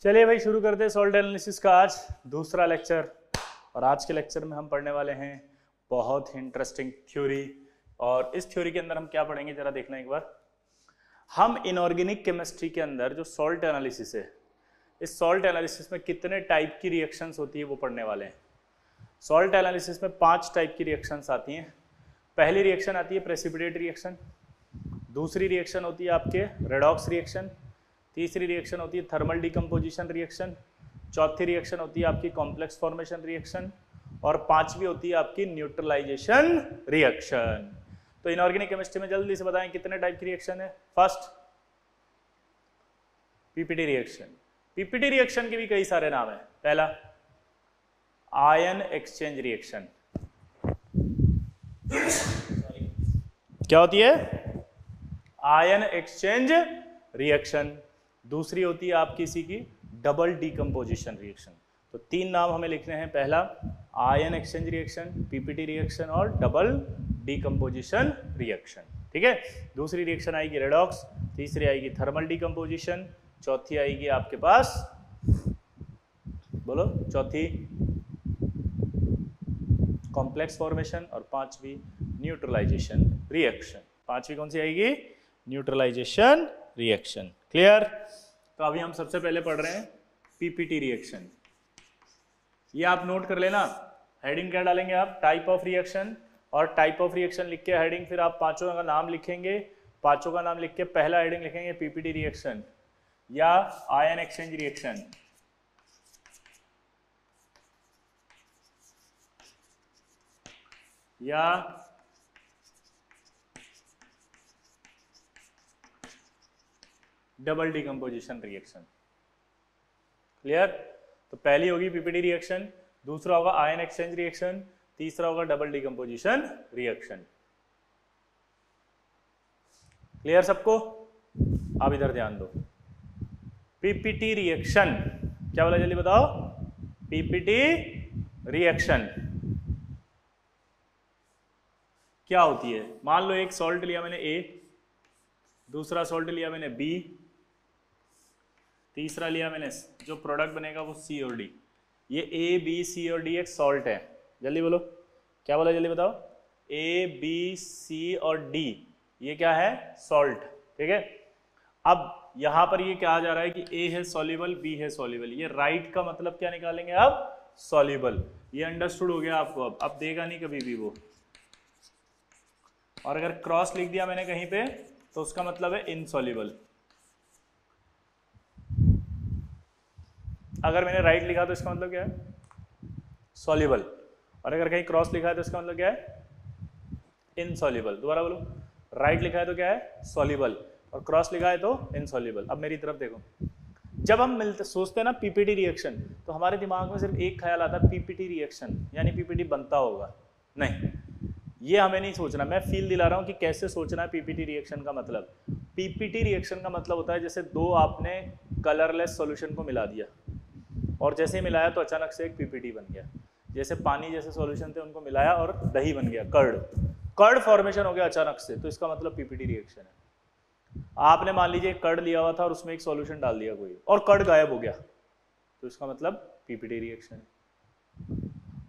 चलिए भाई शुरू करते हैं सॉल्ट एनालिसिस का आज दूसरा लेक्चर। और आज के लेक्चर में हम पढ़ने वाले हैं बहुत ही इंटरेस्टिंग थ्योरी। और इस थ्योरी के अंदर हम क्या पढ़ेंगे जरा देखना एक बार। हम इनऑर्गेनिक केमिस्ट्री के अंदर जो सॉल्ट एनालिसिस है, इस सॉल्ट एनालिसिस में कितने टाइप की रिएक्शंस होती है वो पढ़ने वाले हैं। सॉल्ट एनालिसिस में 5 टाइप की रिएक्शंस आती हैं। पहली रिएक्शन आती है प्रेसिपिटेट रिएक्शन, दूसरी रिएक्शन होती है आपके रेडॉक्स रिएक्शन, तीसरी रिएक्शन होती है थर्मल डिकम्पोजिशन रिएक्शन, चौथी रिएक्शन होती है आपकी कॉम्प्लेक्स फॉर्मेशन रिएक्शन और पांचवी होती है आपकी न्यूट्रलाइजेशन रिएक्शन। तो इनऑर्गेनिक केमिस्ट्री में जल्दी से बताएं कितने टाइप की रिएक्शन है। First PPT reaction. PPT reaction के भी कई सारे नाम है। पहला आयन एक्सचेंज रिएक्शन। क्या होती है? Ion exchange reaction. दूसरी होती है आपकी इसी की डबल डीकम्पोजिशन रिएक्शन। तो 3 नाम हमें लिखने हैं। पहला ion exchange reaction, PPT reaction और डबल डीकम्पोजिशन रिएक्शन। ठीक है। दूसरी रिएक्शन आएगी रेडॉक्स, तीसरी आएगी थर्मल डीकम्पोजिशन, चौथी आएगी आपके पास, बोलो चौथी कॉम्प्लेक्स फॉर्मेशन और पांचवी न्यूट्रलाइजेशन रिएक्शन। पांचवी कौन सी आएगी? Neutralization reaction. क्लियर? तो अभी हम सबसे पहले पढ़ रहे हैं पीपीटी रिएक्शन। ये आप नोट कर लेना। हेडिंग क्या डालेंगे आप? Type of reaction. और टाइप ऑफ रिएक्शन लिख के हेडिंग, फिर आप पांचों का नाम लिखेंगे। पांचों का नाम लिख के पहला हेडिंग लिखेंगे पीपीटी रिएक्शन या आयन एक्सचेंज रिएक्शन या डबल डीकम्पोजिशन रिएक्शन। क्लियर? तो पहली होगी पीपीटी रिएक्शन, दूसरा होगा आयन एक्सचेंज रिएक्शन, तीसरा होगा डबल डीकम्पोजिशन रिएक्शन। क्लियर सबको? आप इधर ध्यान दो। पीपीटी रिएक्शन क्या बोला, जल्दी बताओ। पीपीटी रिएक्शन क्या होती है? मान लो एक सॉल्ट लिया मैंने A, दूसरा सॉल्ट लिया मैंने B, तीसरा लिया मैंने, जो प्रोडक्ट बनेगा वो C और D। ये A, B, C और D एक सॉल्ट है। जल्दी बोलो क्या बोला, जल्दी बताओ। A, B, C और D ये क्या है? सॉल्ट। ठीक है। अब यहां पर ये क्या आ जा रहा है कि A है सॉल्युबल, B है सॉल्युबल। ये राइट का मतलब क्या निकालेंगे आप? सॉल्युबल। ये अंडरस्टूड हो गया आपको। अब देगा नहीं कभी भी वो। और अगर क्रॉस लिख दिया मैंने कहीं पे तो उसका मतलब है इनसॉल्युबल। अगर मैंने राइट लिखा तो इसका मतलब क्या है? सॉल्युबल। और अगर कहीं क्रॉस लिखा है तो इसका मतलब क्या है? इनसॉल्युबल। दोबारा बोलो। राइट लिखा है तो क्या है? सॉल्युबल, और क्रॉस लिखा है तो इनसॉल्युबल। अब मेरी तरफ देखो। जब हम मिलते सोचते हैं ना पीपीटी रिएक्शन, तो हमारे दिमाग में सिर्फ एक ख्याल आता है पीपीटी रिएक्शन यानी पीपीटी बनता होगा। नहीं, ये हमें नहीं सोचना। मैं फील दिला रहा हूं कि कैसे सोचना है पीपीटी रिएक्शन का मतलब। पीपीटी रिएक्शन का मतलब होता है जैसे दो आपने कलरलेस सॉल्यूशन को मिला दिया और जैसे ही मिलाया तो अचानक से एक पीपीटी बन गया। जैसे पानी जैसे सॉल्यूशन थे उनको मिलाया और दही बन गया, कर्ड फॉर्मेशन हो गया अचानक से, तो इसका मतलब पीपीटी रिएक्शन है। आपने मान लीजिए कर्ड लिया हुआ था और उसमें एक सॉल्यूशन डाल दिया कोई और कर्ड गायब हो गया, तो इसका मतलब पीपीटी रिएक्शन है।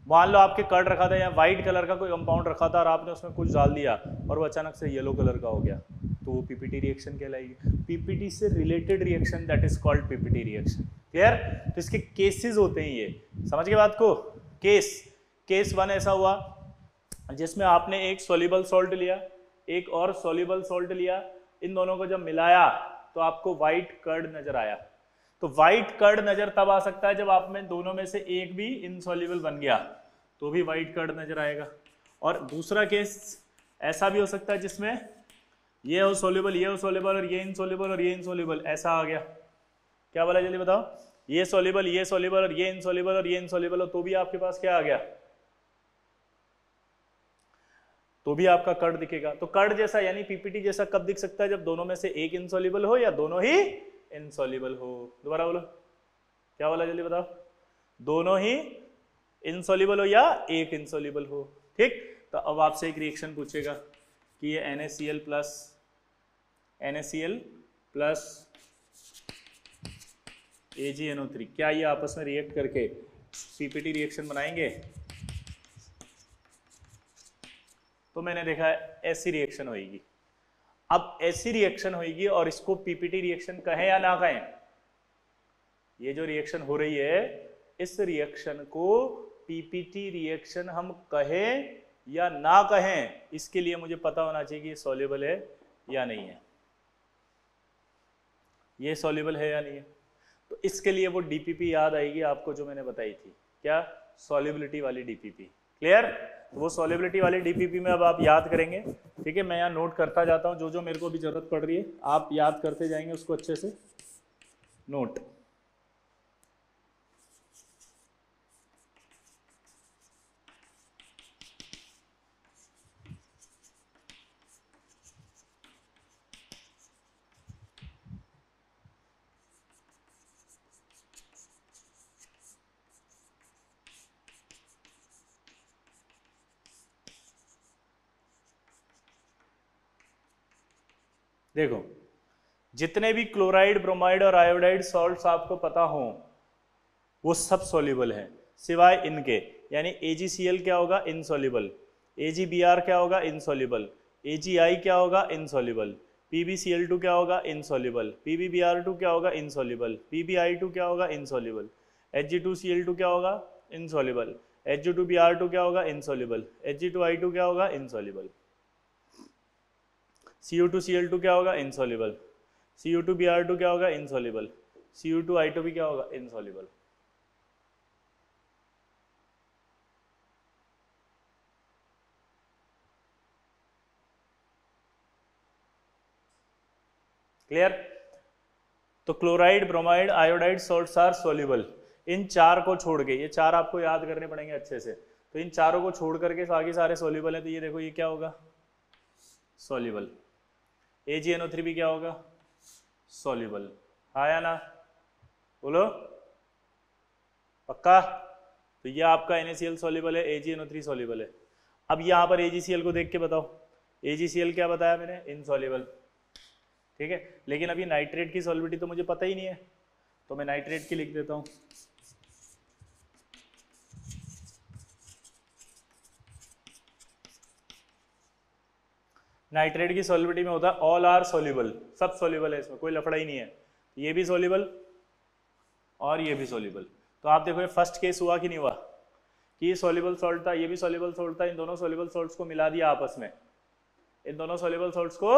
मान लो आपके कर्ड रखा था या व्हाइट कलर का कोई कंपाउंड रखा था और आपने उसमें कुछ डाल दिया और वो अचानक से येलो कलर का हो गया, तो वो पीपीटी रिएक्शन कहलाएगी। पीपीटी से related reaction that is called PPT reaction. Clear? तो इसके केसेस होते हैं ये। समझ गए बात को? केस 1 ऐसा हुआ जिसमें आपने एक सॉल्युबल सॉल्ट लिया, एक और सॉल्युबल सॉल्ट लिया, इन दोनों को जब मिलाया तो आपको व्हाइट कर्ड नजर आया। तो व्हाइट कर्ड नजर तब आ सकता है जब आप में दोनों में से एक भी इनसॉल्युबल बन गया, तो भी व्हाइट कर्ड नजर आएगा। और दूसरा केस ऐसा भी हो सकता है जिसमें ये हो सॉल्युबल, ये हो सॉल्युबल और ये इनसॉल्युबल और ये इनसॉल्युबल, ऐसा आ गया। क्या बोला, जल्दी बताओ। ये सॉल्युबल, ये सॉल्युबल और ये इनसॉल्युबल और ये इनसॉल्युबल हो, तो भी आपके पास क्या आ गया? तो भी आपका कर्ड दिखेगा। तो कर्ड जैसा यानी पीपीटी जैसा कब दिख सकता है? जब दोनों में से एक इनसॉल्युबल हो या दोनों ही इनसॉल्युबल हो। दोबारा बोलो क्या बोला, जल्दी बताओ। दोनों ही इनसॉल्युबल हो या एक इनसॉल्युबल हो। ठीक। तो अब आपसे एक रिएक्शन पूछेगा कि ये NaCl प्लस AgNO3, क्या ये आपस में रिएक्ट करके पीपीटी रिएक्शन बनाएंगे? तो मैंने देखा है ऐसी रिएक्शन होगी। अब ऐसी रिएक्शन होगी और इसको पीपीटी रिएक्शन कहें या ना कहें? ये जो रिएक्शन हो रही है इस रिएक्शन को पीपीटी रिएक्शन हम कहें या ना कहें, इसके लिए मुझे पता होना चाहिए कि ये सॉल्युबल है या नहीं है। ये सॉल्युबल है या नहीं है? तो इसके लिए वो डीपीपी याद आएगी आपको जो मैंने बताई थी, क्या? सॉल्युबिलिटी वाली डीपीपी। क्लियर? तो वो सॉल्युबिलिटी वाली डीपीपी में अब आप याद करेंगे, ठीक है? मैं यहाँ नोट करता जाता हूँ, जो जो मेरे को भी जरूरत पड़ रही है आप याद करते जाएंगे उसको अच्छे से। नोट, देखो जितने भी क्लोराइड, ब्रोमाइड और आयोडाइड सॉल्ट्स आपको पता हो वो सब सॉल्युबल हैं सिवाय इनके, यानी AgCl क्या होगा? इनसॉल्युबल। AgBr क्या होगा? इनसॉल्युबल। AgI क्या होगा? इनसॉल्युबल। PbCl2 क्या होगा? इनसॉल्युबल। PbBr2 क्या होगा? इनसॉल्युबल। PbI2 क्या होगा? इनसॉल्युबल। Hg2Cl2 क्या होगा? इनसॉल्युबल। Hg2Br2 क्या होगा? इनसॉल्युबल। Hg2I2 क्या होगा? इनसॉल्युबल। Cu2Cl2 क्या होगा? इनसॉल्युबल। Cu2Br2 क्या होगा? इनसॉल्युबल। Cu2I2 भी क्या होगा? इनसॉल्युबल। क्लियर? तो chloride, bromide, iodide salts are soluble. इन चार को छोड़ के, ये चार आपको याद करने पड़ेंगे अच्छे से, तो इन चारों को छोड़ करके बाकी सारे सॉल्युबल है। तो ये देखो ये क्या होगा? सॉल्युबल। AgNO3 भी क्या होगा? सॉल्युबल। हाँ या ना? बोलो पक्का? तो ये आपका NaCl सॉल्युबल है, AgNO3 सॉल्युबल है। अब यहाँ पर AgCl को देख के बताओ, AgCl क्या बताया मैंने? इनसॉल्युबल। ठीक है, लेकिन अभी नाइट्रेट की सॉल्युबिलिटी तो मुझे पता ही नहीं है, तो मैं नाइट्रेट की लिख देता हूँ। नाइट्रेट की सॉल्युबिलिटी में होता है ऑल आर सॉल्युबल, सब सॉल्युबल है, इसमें कोई लफड़ा ही नहीं है। ये भी सॉल्युबल और ये भी सॉल्युबल। तो आप देखो ये फर्स्ट केस हुआ कि नहीं हुआ कि ये सॉल्युबल सॉल्ट था, ये भी सॉल्युबल सॉल्ट था, इन दोनों सॉल्युबल सॉल्ट्स को मिला दिया आपस में, इन दोनों सॉल्युबल सॉल्ट्स को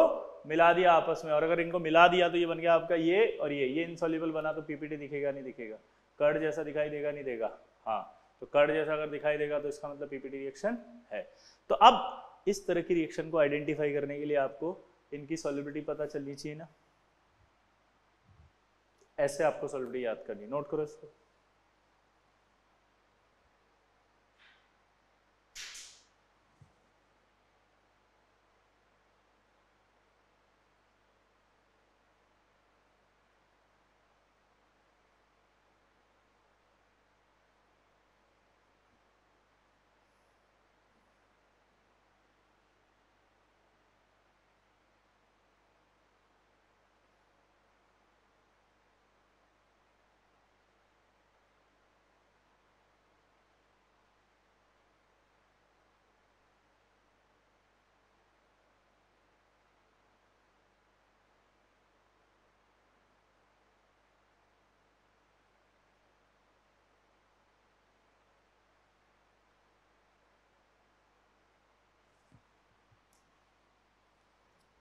मिला दिया आपस में, और अगर इनको मिला दिया तो ये बन गया आपका ये और ये इनसॉल्युबल बना, तो पीपीटी दिखेगा नहीं दिखेगा? कर्ड जैसा दिखाई देगा नहीं देगा? हाँ, तो कर्ड जैसा अगर दिखाई देगा तो इसका मतलब पीपीटी रिएक्शन है। तो अब इस तरह की रिएक्शन को आइडेंटिफाई करने के लिए आपको इनकी सॉल्युबिलिटी पता चलनी चाहिए ना, ऐसे आपको सॉल्युबिलिटी याद करनी, नोट करो इसको।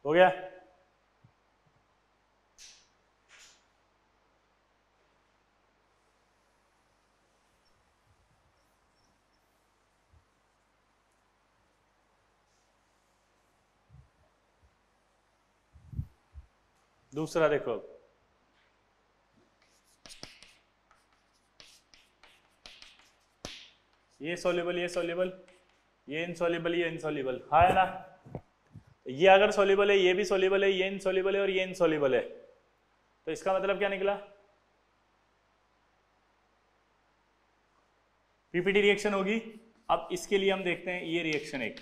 हो गया? दूसरा देखो, ये सॉल्युबल, ये सॉल्युबल, ये इनसॉल्युबल, ये इनसॉल्युबल, हाँ है ना? ये अगर सॉल्युबल है, ये भी सॉल्युबल है, ये इनसॉल्युबल है और ये इनसॉल्युबल है, तो इसका मतलब क्या निकला? पीपीटी रिएक्शन होगी। अब इसके लिए हम देखते हैं ये रिएक्शन एक,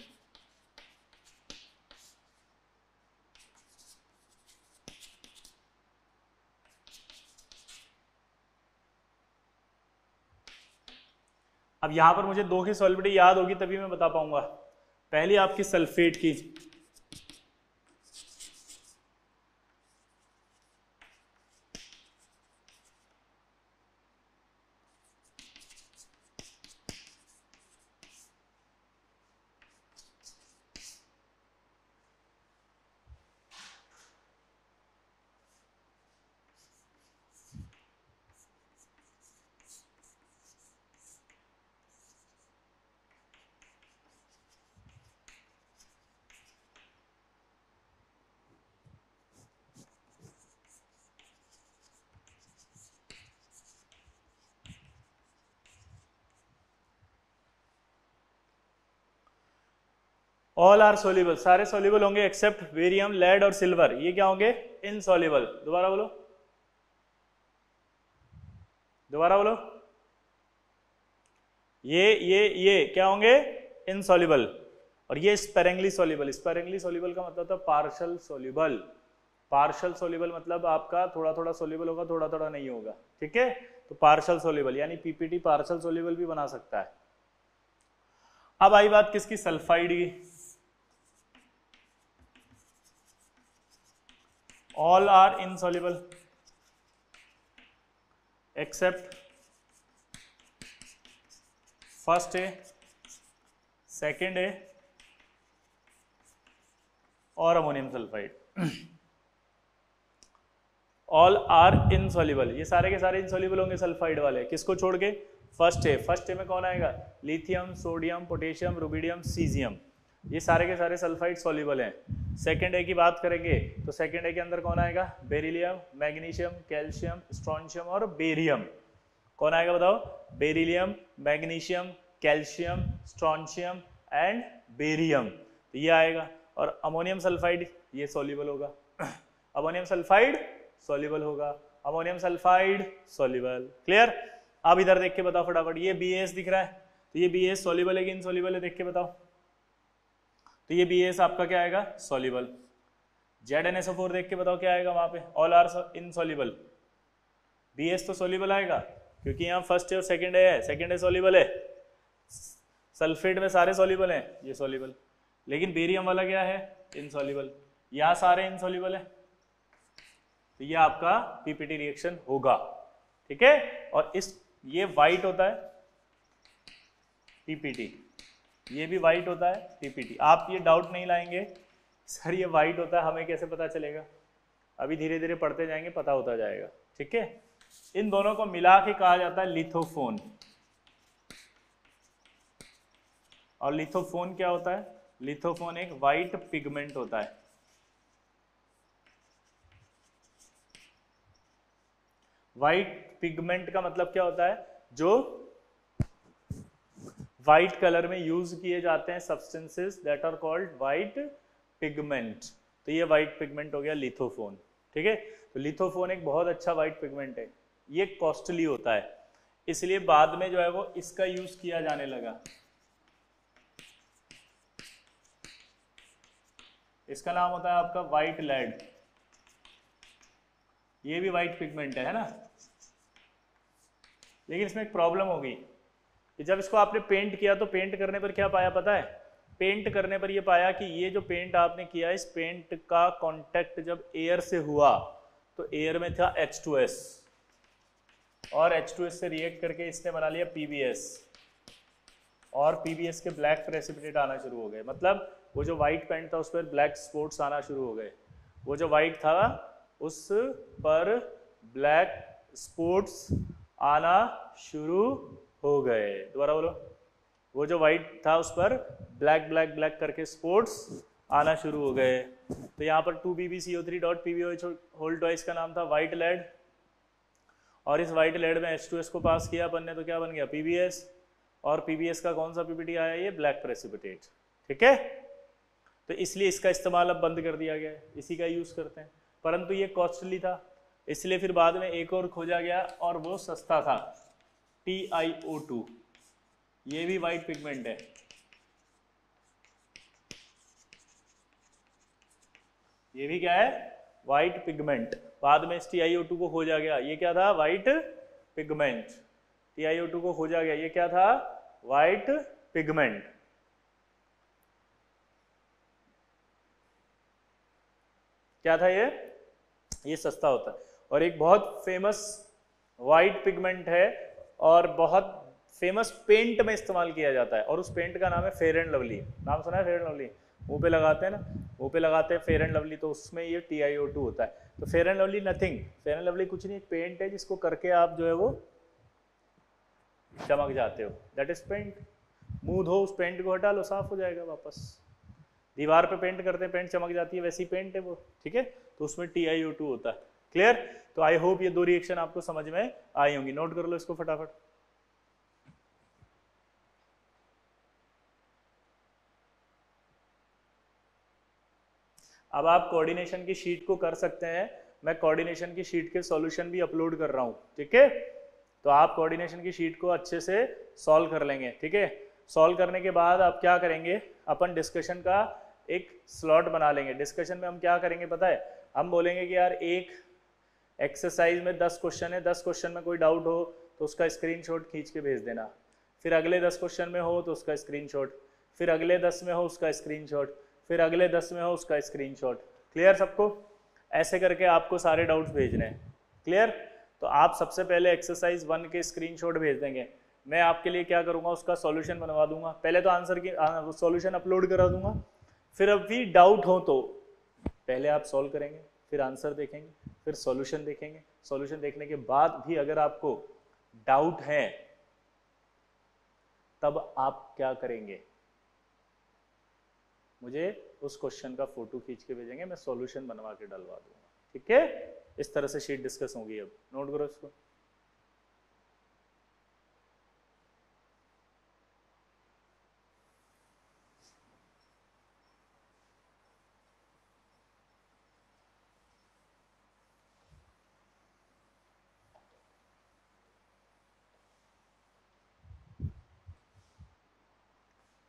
अब यहां पर मुझे दो की सॉलिबिलिटी याद होगी तभी मैं बता पाऊंगा। पहली आपकी सल्फेट की, ऑल आर सोल्यूबल, सारे सोल्यूबल होंगे एक्सेप्ट बेरियम, लेड और सिल्वर, ये क्या होंगे? इनसॉल्युबल। दोबारा बोलो, दोबारा बोलो। ये क्या होंगे? इनसॉल्युबल। और ये स्पेरेंगली सोल्यूबल। स्पेरेंगली सोल्यूबल का मतलब था पार्शल सोल्यूबल। पार्शल सोल्यूबल मतलब आपका थोड़ा थोड़ा सोल्यूबल होगा, थोड़ा थोड़ा नहीं होगा, ठीक है? तो पार्शल सोल्यूबल यानी पीपीटी पार्शल सोल्यूबल भी बना सकता है। अब आई बात किसकी? सल्फाइड की। All are insoluble except first A, second A और ammonium sulphide. All are insoluble, ये सारे के सारे इनसॉल्युबल होंगे सल्फाइड वाले, किसको छोड़ के? First A. फर्स्ट ए में कौन आएगा? Lithium, sodium, potassium, rubidium, caesium, ये सारे के सारे सल्फाइड सॉल्युबल हैं। सेकेंड ए की बात करेंगे तो सेकेंड ए के अंदर कौन आएगा? बेरिलियम, मैग्नीशियम, कैल्शियम, स्ट्रोंशियम और बेरियम। कौन आएगा बताओ? Beryllium, magnesium, calcium, strontium and barium, तो ये आएगा। और अमोनियम सल्फाइड ये सॉल्युबल होगा। अमोनियम सल्फाइड सॉल्युबल होगा, अमोनियम सल्फाइड सॉल्युबल। क्लियर? अब इधर देख के बताओ फटाफट, ये BAS दिख रहा है, तो ये BAS सॉल्युबल है कि इनसॉल्युबल है? देख के बताओ। तो ये BAS आपका क्या आएगा? सॉल्युबल। ZnSO4 देख के बताओ क्या आएगा वहां पे? All are insoluble. BAS तो सॉल्युबल आएगा क्योंकि यहाँ फर्स्ट ए और सेकंड ए है, सेकंड ए सॉल्युबल है। सल्फेट में सारे सॉल्युबल हैं, ये सॉल्युबल। लेकिन बेरियम वाला क्या है? इनसॉल्युबल। यहाँ सारे इनसॉल्युबल है, तो ये आपका पीपीटी रिएक्शन होगा, ठीक है? और ये व्हाइट होता है पीपीटी, ये भी व्हाइट होता है पीपीटी। आप ये डाउट नहीं लाएंगे सर ये व्हाइट होता है, हमें कैसे पता चलेगा? अभी धीरे धीरे पढ़ते जाएंगे, पता होता जाएगा, ठीक है? इन दोनों को मिला के कहा जाता है लिथोफोन। और लिथोफोन क्या होता है? लिथोफोन एक व्हाइट पिगमेंट होता है। व्हाइट पिगमेंट का मतलब क्या होता है? जो व्हाइट कलर में यूज किए जाते हैं substances that are called white pigment. तो ये व्हाइट पिगमेंट हो गया लिथोफोन, ठीक है? तो लिथोफोन एक बहुत अच्छा व्हाइट पिगमेंट है। ये कॉस्टली होता है, इसलिए बाद में जो है वो इसका यूज किया जाने लगा। इसका नाम होता है आपका व्हाइट लेड। ये भी व्हाइट पिगमेंट है ना? लेकिन इसमें एक प्रॉब्लम हो गई कि जब इसको आपने पेंट किया तो पेंट करने पर क्या पाया पता है? पेंट करने पर यह पाया कि ये जो पेंट आपने किया, इस पेंट का कांटेक्ट जब एयर से हुआ तो एयर में था H2S, और H2S से रिएक्ट करके इसने बना लिया PBS, और PBS के ब्लैक प्रेसिपिटेट आना शुरू हो गए। मतलब वो जो व्हाइट पेंट था उस पर ब्लैक स्पॉट्स आना शुरू हो गए, वो जो व्हाइट था उस पर ब्लैक स्पॉट्स आना शुरू हो गए। दोबारा बोलो, वो जो व्हाइट था उस पर ब्लैक ब्लैक ब्लैक करके स्पॉट्स आना शुरू हो गए। तो यहाँ पर 2BbCO3.PbOH होल ट्वाइस का नाम था व्हाइट लेड, और इस व्हाइट लेड में H2S को पास किया अपन ने तो क्या बन गया? PBS। और PBS का कौन सा पीपीटी आया? ये ब्लैक प्रेसिपिटेट, ठीक है? तो इसलिए इसका इस्तेमाल अब बंद कर दिया गया है, इसी का यूज करते हैं। परंतु ये कॉस्टली था, इसलिए फिर बाद में एक और खोजा गया और वो सस्ता था, TiO2। ये भी व्हाइट पिगमेंट है। ये भी क्या है? White pigment. बाद में इस TiO2 को खोजा गया, ये क्या था? White pigment. TiO2 को खोजा गया, ये क्या था? White pigment. क्या था ये सस्ता होता है। और एक बहुत फेमस व्हाइट पिगमेंट है और बहुत फेमस पेंट में इस्तेमाल किया जाता है, और उस पेंट का नाम है फेयर एंड लवली। नाम सुना है फेयर एंड लवली? मुंह पे लगाते हैं ना, मुंह पे लगाते हैं फेयर एंड लवली, तो उसमें ये TiO2 होता है। तो fair and lovely nothing, fair and lovely कुछ नहीं, पेंट है जिसको करके आप जो है वो चमक जाते हो, दैट इज पेंट। मुंह धो, उस पेंट को हटा लो, साफ हो जाएगा वापस। दीवार पे पेंट करते हैं, पेंट चमक जाती है, वैसी पेंट है वो, ठीक है। तो उसमें TiO2 होता है। क्लियर? तो आई होप ये दो रिएक्शन आपको समझ में आई होंगी। नोट कर लो इसको फटाफट। अब आप कोऑर्डिनेशन की शीट को कर सकते हैं, मैं कोऑर्डिनेशन की शीट के सॉल्यूशन भी अपलोड कर रहा हूं, ठीक है। तो आप कोऑर्डिनेशन की शीट को अच्छे से सॉल्व कर लेंगे, ठीक है। सॉल्व करने के बाद आप क्या करेंगे, अपन डिस्कशन का एक स्लॉट बना लेंगे। डिस्कशन में हम क्या करेंगे पता है, हम बोलेंगे कि यार एक एक्सरसाइज में 10 क्वेश्चन है, 10 क्वेश्चन में कोई डाउट हो तो उसका स्क्रीनशॉट खींच के भेज देना, फिर अगले 10 क्वेश्चन में हो तो उसका स्क्रीनशॉट, फिर अगले 10 में हो उसका स्क्रीनशॉट, फिर अगले 10 में हो उसका स्क्रीनशॉट। क्लियर सबको? ऐसे करके आपको सारे डाउट्स भेजने हैं। क्लियर? तो आप सबसे पहले एक्सरसाइज 1 के स्क्रीनशॉट भेज देंगे, मैं आपके लिए क्या करूंगा, उसका सॉल्यूशन बनवा दूंगा। पहले तो आंसर की सॉल्यूशन अपलोड करा दूंगा, फिर अभी डाउट हो तो पहले आप सॉल्व करेंगे, फिर आंसर देखेंगे, फिर सॉल्यूशन देखेंगे। सॉल्यूशन देखने के बाद भी अगर आपको डाउट है तब आप क्या करेंगे, मुझे उस क्वेश्चन का फोटो खींच के भेजेंगे, मैं सॉल्यूशन बनवा के डलवा दूंगा, ठीक है। इस तरह से शीट डिस्कस होगी। अब नोट करो इसको।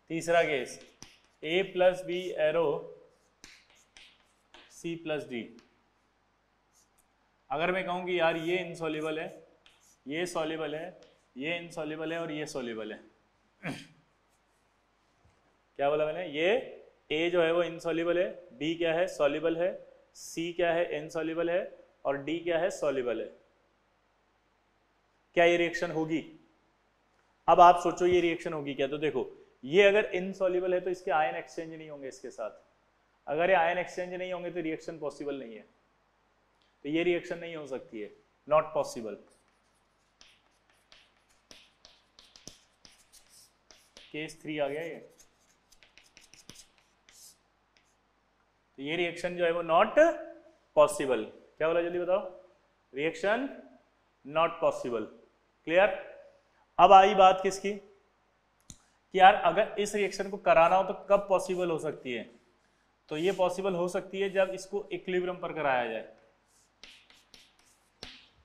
तीसरा case, A + B arrow C + D। अगर मैं कहूँ कि यार ये इनसॉल्युबल है, ये सॉल्युबल है, ये इनसॉल्युबल है और ये सॉल्युबल है। क्या बोला मैंने? ये A जो है वो इनसॉल्युबल है, B क्या है, सॉल्युबल है, C क्या है, इनसॉल्युबल है, और D क्या है, सॉल्युबल है। क्या ये रिएक्शन होगी? अब आप सोचो ये रिएक्शन होगी क्या। तो देखो, ये अगर इनसॉल्युबल है तो इसके आयन एक्सचेंज नहीं होंगे इसके साथ। अगर ये आयन एक्सचेंज नहीं होंगे तो रिएक्शन पॉसिबल नहीं है, तो ये रिएक्शन नहीं हो सकती है, नॉट पॉसिबल। केस 3 आ गया ये। तो ये रिएक्शन जो है वो नॉट पॉसिबल। क्या बोला जल्दी बताओ? Reaction not possible. क्लियर? अब आई बात किसकी कि यार अगर इस रिएक्शन को कराना हो तो कब पॉसिबल हो सकती है। तो ये पॉसिबल हो सकती है जब इसको इक्विलिब्रियम पर कराया जाए।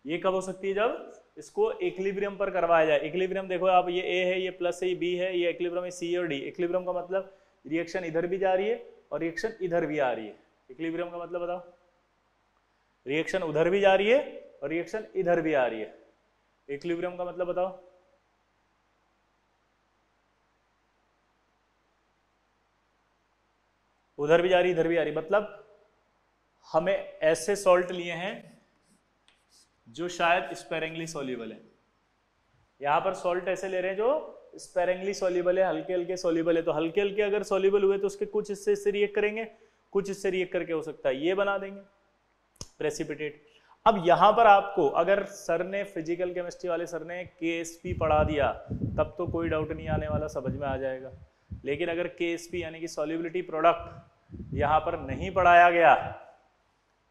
ये कब हो सकती है? जब इसको इक्विलिब्रियम पर करवाया जाए। इक्विलिब्रियम देखो आप, ये A है, ये प्लस है, ये B है, ये इक्विलिब्रियम है C और D। इक्विलिब्रियम का मतलब रिएक्शन इधर भी जा रही है और रिएक्शन इधर भी आ रही है। इक्विलिब्रियम का मतलब बताओ? रिएक्शन उधर भी जा रही है और रिएक्शन इधर भी आ रही है। इक्विलिब्रियम का मतलब बताओ? उधर भी जा रही, इधर भी आ रही। मतलब हमें ऐसे सॉल्ट लिए हैं जो शायद स्पेरिंगली सॉल्युबल है। यहां पर सॉल्ट ऐसे ले रहे हैं जो स्पेरिंगली सॉल्युबल है, हल्के हल्के सॉल्युबल है। तो हल्के हल्के अगर सॉल्युबल हुए तो उसके कुछ हिस्से इससे रिएक्ट करेंगे, कुछ इससे रिएक्ट करके हो सकता है ये बना देंगे प्रेसिपिटेट। अब यहां पर आपको अगर सर ने, फिजिकल केमिस्ट्री वाले सर ने KSP पढ़ा दिया तब तो कोई डाउट नहीं आने वाला, समझ में आ जाएगा। लेकिन अगर KSP यानी कि सॉल्युबिलिटी प्रोडक्ट यहां पर नहीं पढ़ाया गया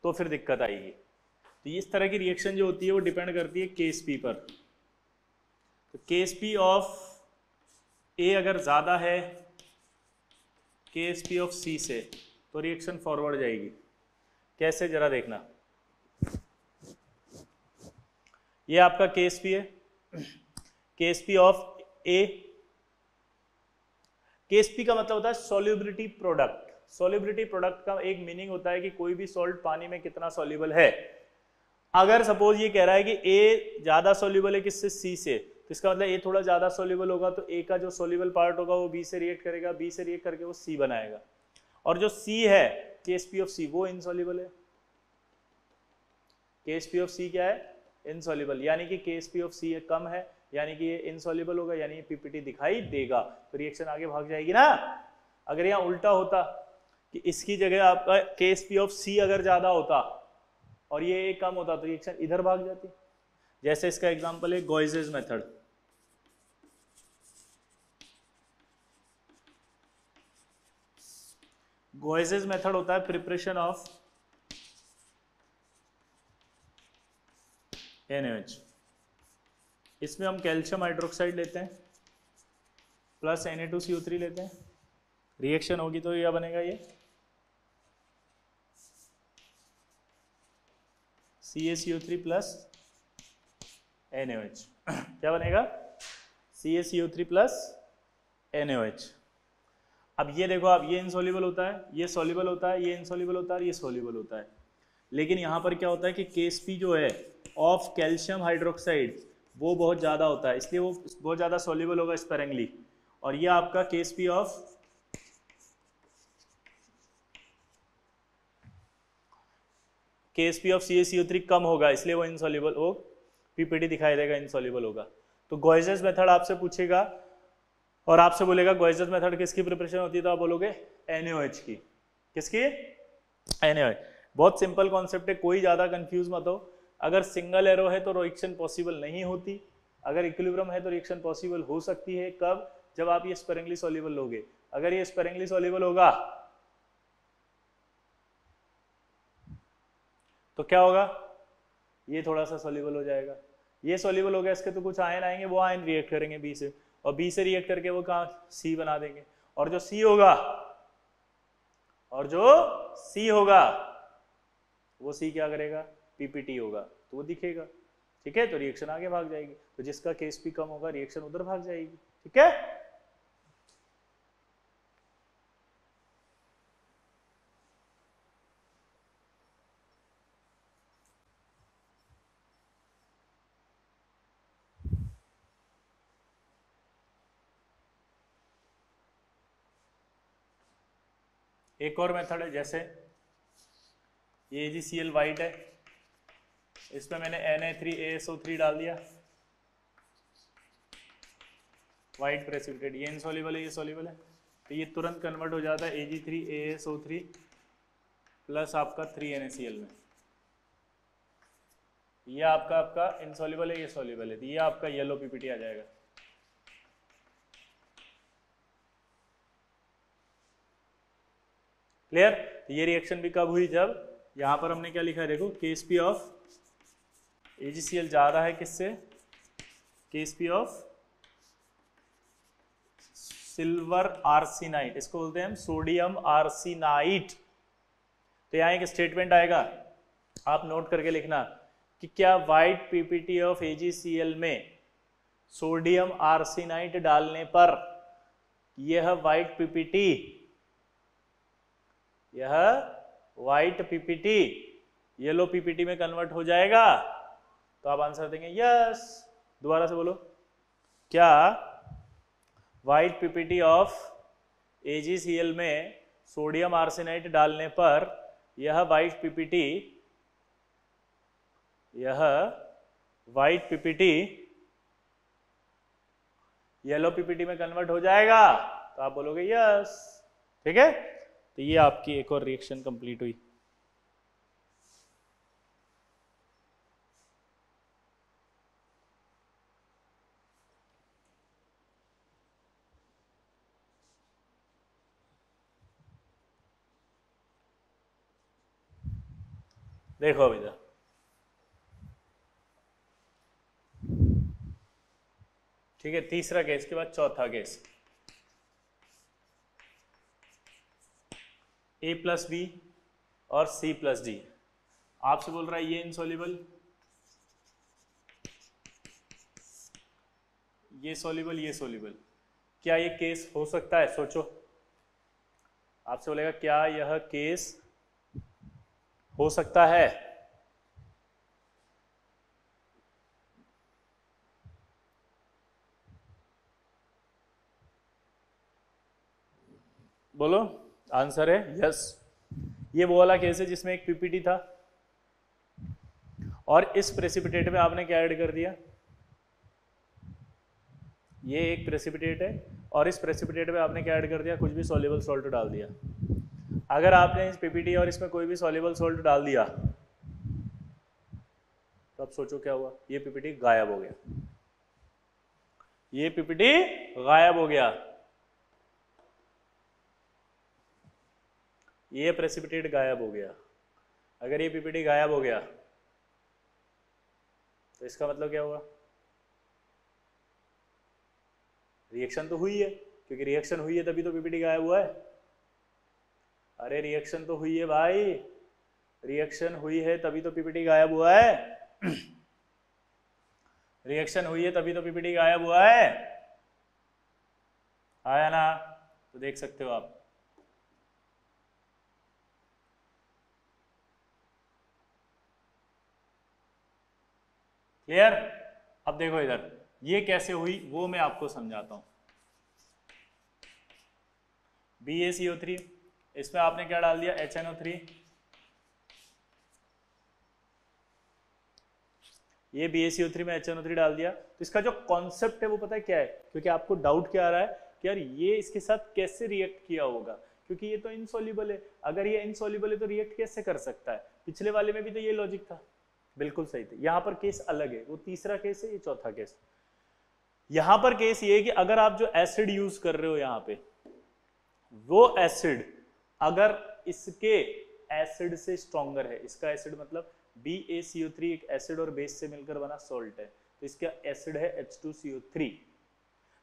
तो फिर दिक्कत आएगी। तो इस तरह की रिएक्शन जो होती है वो डिपेंड करती है KSP पर। तो KSP ऑफ A अगर ज्यादा है KSP ऑफ C से तो रिएक्शन फॉरवर्ड जाएगी। कैसे जरा देखना, ये आपका KSP है, KSP ऑफ A। KSP का मतलब होता है सॉल्युबिलिटी प्रोडक्ट। सॉल्युबिलिटी प्रोडक्ट का एक मीनिंग होता है कि कोई भी सॉल्ट पानी में कितना सॉल्युबल है। अगर सपोज ये कह रहा है कि A ज्यादा सॉल्युबल है किससे, C से, तो इसका मतलब ए थोड़ा ज़्यादा सोल्यूबल होगा, तो ए का जो सोल्यूबल पार्ट होगा वो बी से रिएक्ट करेगा, बी से रिएक्ट करके वो सी बनाएगा, और जो सी है KSP ऑफ सी वो इनसॉल्यूबल है। KSP ऑफ सी क्या है? इनसॉल्यूबल, यानी कि KSP ऑफ सी कम है, यानी कि ये इनसॉल्यूबल होगा, यानी ये पीपीटी दिखाई देगा, तो रिएक्शन आगे भाग जाएगी ना। अगर यहाँ उल्टा होता कि इसकी जगह आपका KSP ऑफ सी अगर ज्यादा होता और ये कम होता तो रिएक्शन इधर भाग जाती। जैसे इसका एग्जांपल है गॉइजेस मेथड। गॉइजेस मेथड होता है प्रिपरेशन ऑफ NaOH। इसमें हम कैल्शियम हाइड्रोक्साइड लेते हैं प्लस Na2CO3 लेते हैं, रिएक्शन होगी तो यह बनेगा, ये CaCO3 प्लस NaOH। क्या बनेगा? CaCO3 plus NaOH। अब ये देखो, आप ये इनसॉल्युबल होता है, ये सॉल्युबल होता है, ये इनसॉल्युबल होता है, ये सॉल्युबल होता है, लेकिन यहाँ पर क्या होता है कि KSP जो है ऑफ कैल्शियम हाइड्रोक्साइड वो बहुत ज़्यादा होता है, इसलिए वो बहुत ज़्यादा सॉल्युबल होगा स्पेरेंगली, और ये आपका KSP ऑफ CaCO3 कम होगा, इसलिए वो इनसॉल्युबल, वो पीपीटी दिखाई देगा, इनसॉल्युबल होगा। तो गॉइजेस मेथड आपसे पूछेगा और आपसे बोलेगा गॉइजेस मेथड किसकी प्रिपरेशन होती है, तो आप बोलोगे NaOH की। किसकी? NaOH। बहुत सिंपल कॉन्सेप्ट है, कोई ज़्यादा कंफ्यूज मत हो। अगर सिंगल एरो है तो रिएक्शन पॉसिबल नहीं होती, अगर इक्विलिब्रियम है तो रिएक्शन पॉसिबल हो सकती है। कब? जब आप ये स्पेरेंगली सॉल्युबल लोगे। अगर ये स्पेरेंगली सॉल्युबल होगा तो क्या होगा? ये थोड़ा सा सॉल्युबल हो जाएगा, ये सॉल्युबल हो गया, इसके तो कुछ आयन आएंगे, वो आयन रिएक्ट करेंगे बी से, और बी से रिएक्ट करके वो कहाँ? सी बना देंगे, और जो सी होगा वो सी क्या करेगा? पीपीटी होगा, तो वो दिखेगा। ठीक है, तो रिएक्शन आगे भाग जाएगी, तो जिसका KSP कम होगा रिएक्शन उधर भाग जाएगी। ठीक है, एक और मेथड है, जैसे ये AgCl वाइट है, इसमें मैंने Na3ASO3 डाल दिया, वाइट प्रेसिपिटेट, ये इनसॉल्युबल है, ये सॉल्युबल है, तो ये तुरंत कन्वर्ट हो जाता है Ag3ASO3 प्लस आपका 3NaCl में। ये आपका इनसॉल्युबल है, ये सॉल्युबल है, तो ये आपका येलो पीपीटी आ जाएगा। क्लियर? ये रिएक्शन भी कब हुई? जब यहां पर हमने क्या लिखा है, देखो KSP ऑफ AgCl ज्यादा है किससे? KSP ऑफ सिल्वर आर्सेनाइट, इसको बोलते हैं हम सोडियम आर्सेनाइट। तो यहाँ एक स्टेटमेंट आएगा, आप नोट करके लिखना कि क्या वाइट पीपीटी ऑफ AgCl में सोडियम आर्सेनाइट डालने पर यह वाइट पीपीटी येलो पीपीटी में कन्वर्ट हो जाएगा? तो आप आंसर देंगे यस। दोबारा से बोलो, क्या वाइट पीपीटी ऑफ AgCl में सोडियम आर्सेनाइट डालने पर यह वाइट पीपीटी येलो पीपीटी में कन्वर्ट हो जाएगा? तो आप बोलोगे यस। ठीक है, तो ये आपकी एक और रिएक्शन कंप्लीट हुई। देखो अभी इधर, ठीक है, तीसरा केस के बाद चौथा केस, A+B और C+D। आपसे बोल रहा है ये इनसॉल्युबल, ये सॉल्युबल, ये सॉल्युबल। क्या ये केस हो सकता है? सोचो, आपसे बोलेगा क्या यह केस हो सकता है? बोलो आंसर है यस। ये वो वाला केस है जिसमें एक पीपीटी था और इस प्रेसिपिटेट में आपने क्या ऐड कर दिया, ये एक प्रेसिपिटेट है और इस प्रेसिपिटेट में आपने क्या ऐड कर दिया, कुछ भी सॉल्युबल सॉल्ट डाल दिया। अगर आपने इस पीपीटी और इसमें कोई भी सॉल्युबल सॉल्ट डाल दिया तो अब सोचो क्या हुआ, ये पीपीटी गायब हो गया, ये पीपीटी गायब हो गया, ये प्रेसिपिटेट गायब हो गया। अगर ये पीपीटी गायब हो गया तो इसका मतलब क्या हुआ, रिएक्शन तो हुई है, क्योंकि रिएक्शन हुई है तभी तो पीपीटी गायब हुआ है। अरे रिएक्शन तो हुई है भाई, रिएक्शन हुई है तभी तो पीपीटी गायब हुआ है। रिएक्शन हुई है तभी तो पीपीटी गायब हुआ है, आया ना? तो देख सकते हो आप। क्लियर? अब देखो इधर ये कैसे हुई वो मैं आपको समझाता हूं। BaCO3, इसमें आपने क्या डाल दिया, HNO3। ये BaCO3 में HNO3 डाल दिया, तो इसका जो कॉन्सेप्ट है वो पता है क्या है, क्योंकि आपको डाउट क्या आ रहा है कि यार ये इसके साथ कैसे रिएक्ट किया होगा, क्योंकि ये तो इनसॉल्युबल है। अगर ये इनसॉल्युबल है तो रिएक्ट कैसे कर सकता है? पिछले वाले में भी तो ये लॉजिक था, बिल्कुल सही था। यहां पर केस अलग है, वो तीसरा केस है, ये चौथा केस। यहां पर केस ये है कि अगर आप जो एसिड यूज कर रहे हो यहां पे, वो एसिड अगर इसके एसिड से स्ट्रॉन्गर है, इसका एसिड मतलब BaCO3 एक एसिड और बेस से मिलकर बना सॉल्ट है, तो इसका एसिड है H2CO3।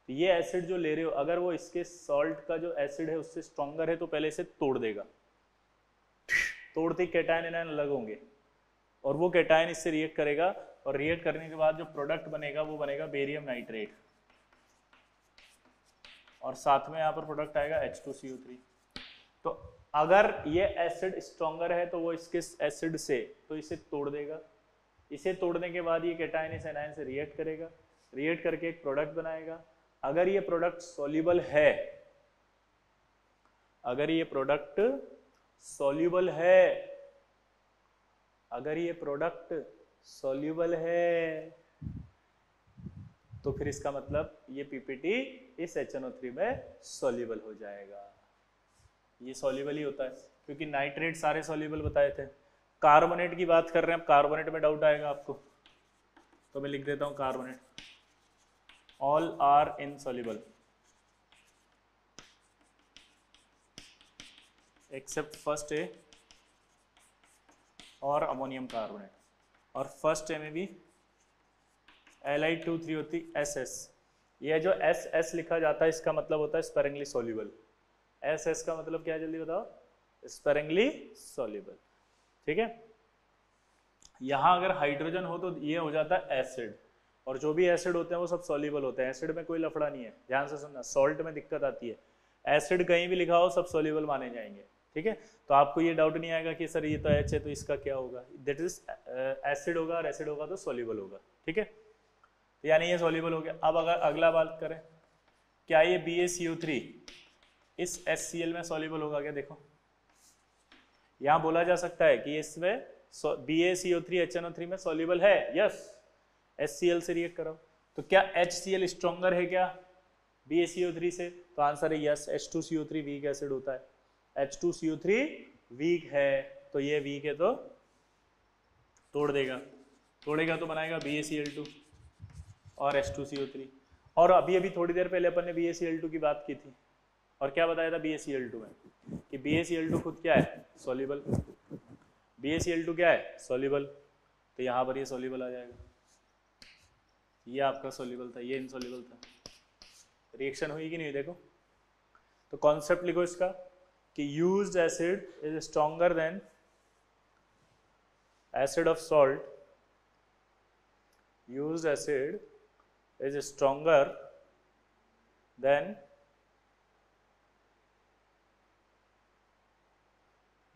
तो ये एसिड जो ले रहे हो अगर वो इसके सॉल्ट का जो एसिड है उससे स्ट्रॉन्गर है तो पहले इसे तोड़ देगा, तोड़ते कैटायन एनायन अलग होंगे और वो कैटायन इससे रिएक्ट करेगा, और रिएक्ट करने के बाद जो प्रोडक्ट बनेगा वो बनेगा बेरियम नाइट्रेट, और साथ में यहाँ पर प्रोडक्ट आएगा H2CO3। तो अगर ये एसिड स्ट्रॉन्गर है तो वो इसके एसिड से तो इसे तोड़ देगा, इसे तोड़ने के बाद ये कैटायन इस एनायन से रिएक्ट करेगा, रिएक्ट करके एक प्रोडक्ट बनाएगा। अगर ये प्रोडक्ट सॉल्युबल है, अगर ये प्रोडक्ट सॉल्युबल है, अगर ये प्रोडक्ट सॉल्युबल है तो फिर इसका मतलब ये पीपीटी इस HNO3 में सॉल्युबल हो जाएगा। ये सॉल्युबल ही होता है क्योंकि नाइट्रेट सारे सॉल्युबल बताए थे। कार्बोनेट की बात कर रहे हैं, अब कार्बोनेट में डाउट आएगा आपको, तो मैं लिख देता हूं carbonate, all are insoluble except first A और अमोनियम कार्बोनेट, और फर्स्ट ए में भी Li2 3 होती SS। ये जो SS लिखा जाता है इसका मतलब होता है स्पेरिंगली सॉल्युबल। SS का मतलब क्या है जल्दी बताओ, स्पेरिंगली सॉल्युबल। ठीक है, यहां अगर हाइड्रोजन हो तो ये हो जाता है एसिड, और जो भी एसिड होते हैं वो सब सॉल्युबल होते हैं। एसिड में कोई लफड़ा नहीं है, ध्यान से सुनना, सॉल्ट में दिक्कत आती है, एसिड कहीं भी लिखा हो सब सॉल्युबल माने जाएंगे। ठीक है, तो आपको ये डाउट नहीं आएगा कि सर ये तो H है तो इसका क्या होगा, दैट इज एसिड होगा, और एसिड होगा तो सॉल्युबल होगा। ठीक है, यानी ये सॉल्युबल हो गया। अब अगर अगला बात करें, क्या ये BaCO3 इस HCl में सॉल्युबल होगा क्या? देखो यहां बोला जा सकता है कि इसमें BaCO3 HNO3 में सॉल्युबल है, यस। HCl से रिएक्ट करो तो क्या HCl स्ट्रॉन्गर है क्या BaCO3 से? तो आंसर है यस। H2CO3 वीक एसिड होता है, H2CO3 वीक है, तो ये वीक है तो तोड़ देगा, तोड़ेगा तो बनाएगा BaCl2 और H2CO3। और अभी अभी थोड़ी देर पहले अपन ने BaCl2 की बात की थी, और क्या बताया था BaCl2 में कि BaCl2 खुद क्या है, सॉल्युबल। BaCl2 क्या है, सॉल्युबल, तो यहाँ पर ये सॉल्युबल आ जाएगा। ये आपका सॉल्युबल था, ये इनसॉल्युबल था। रिएक्शन हुई कि नहीं, देखो। तो कॉन्सेप्ट लिखो इसका कि used acid is stronger than acid of salt, used acid is stronger than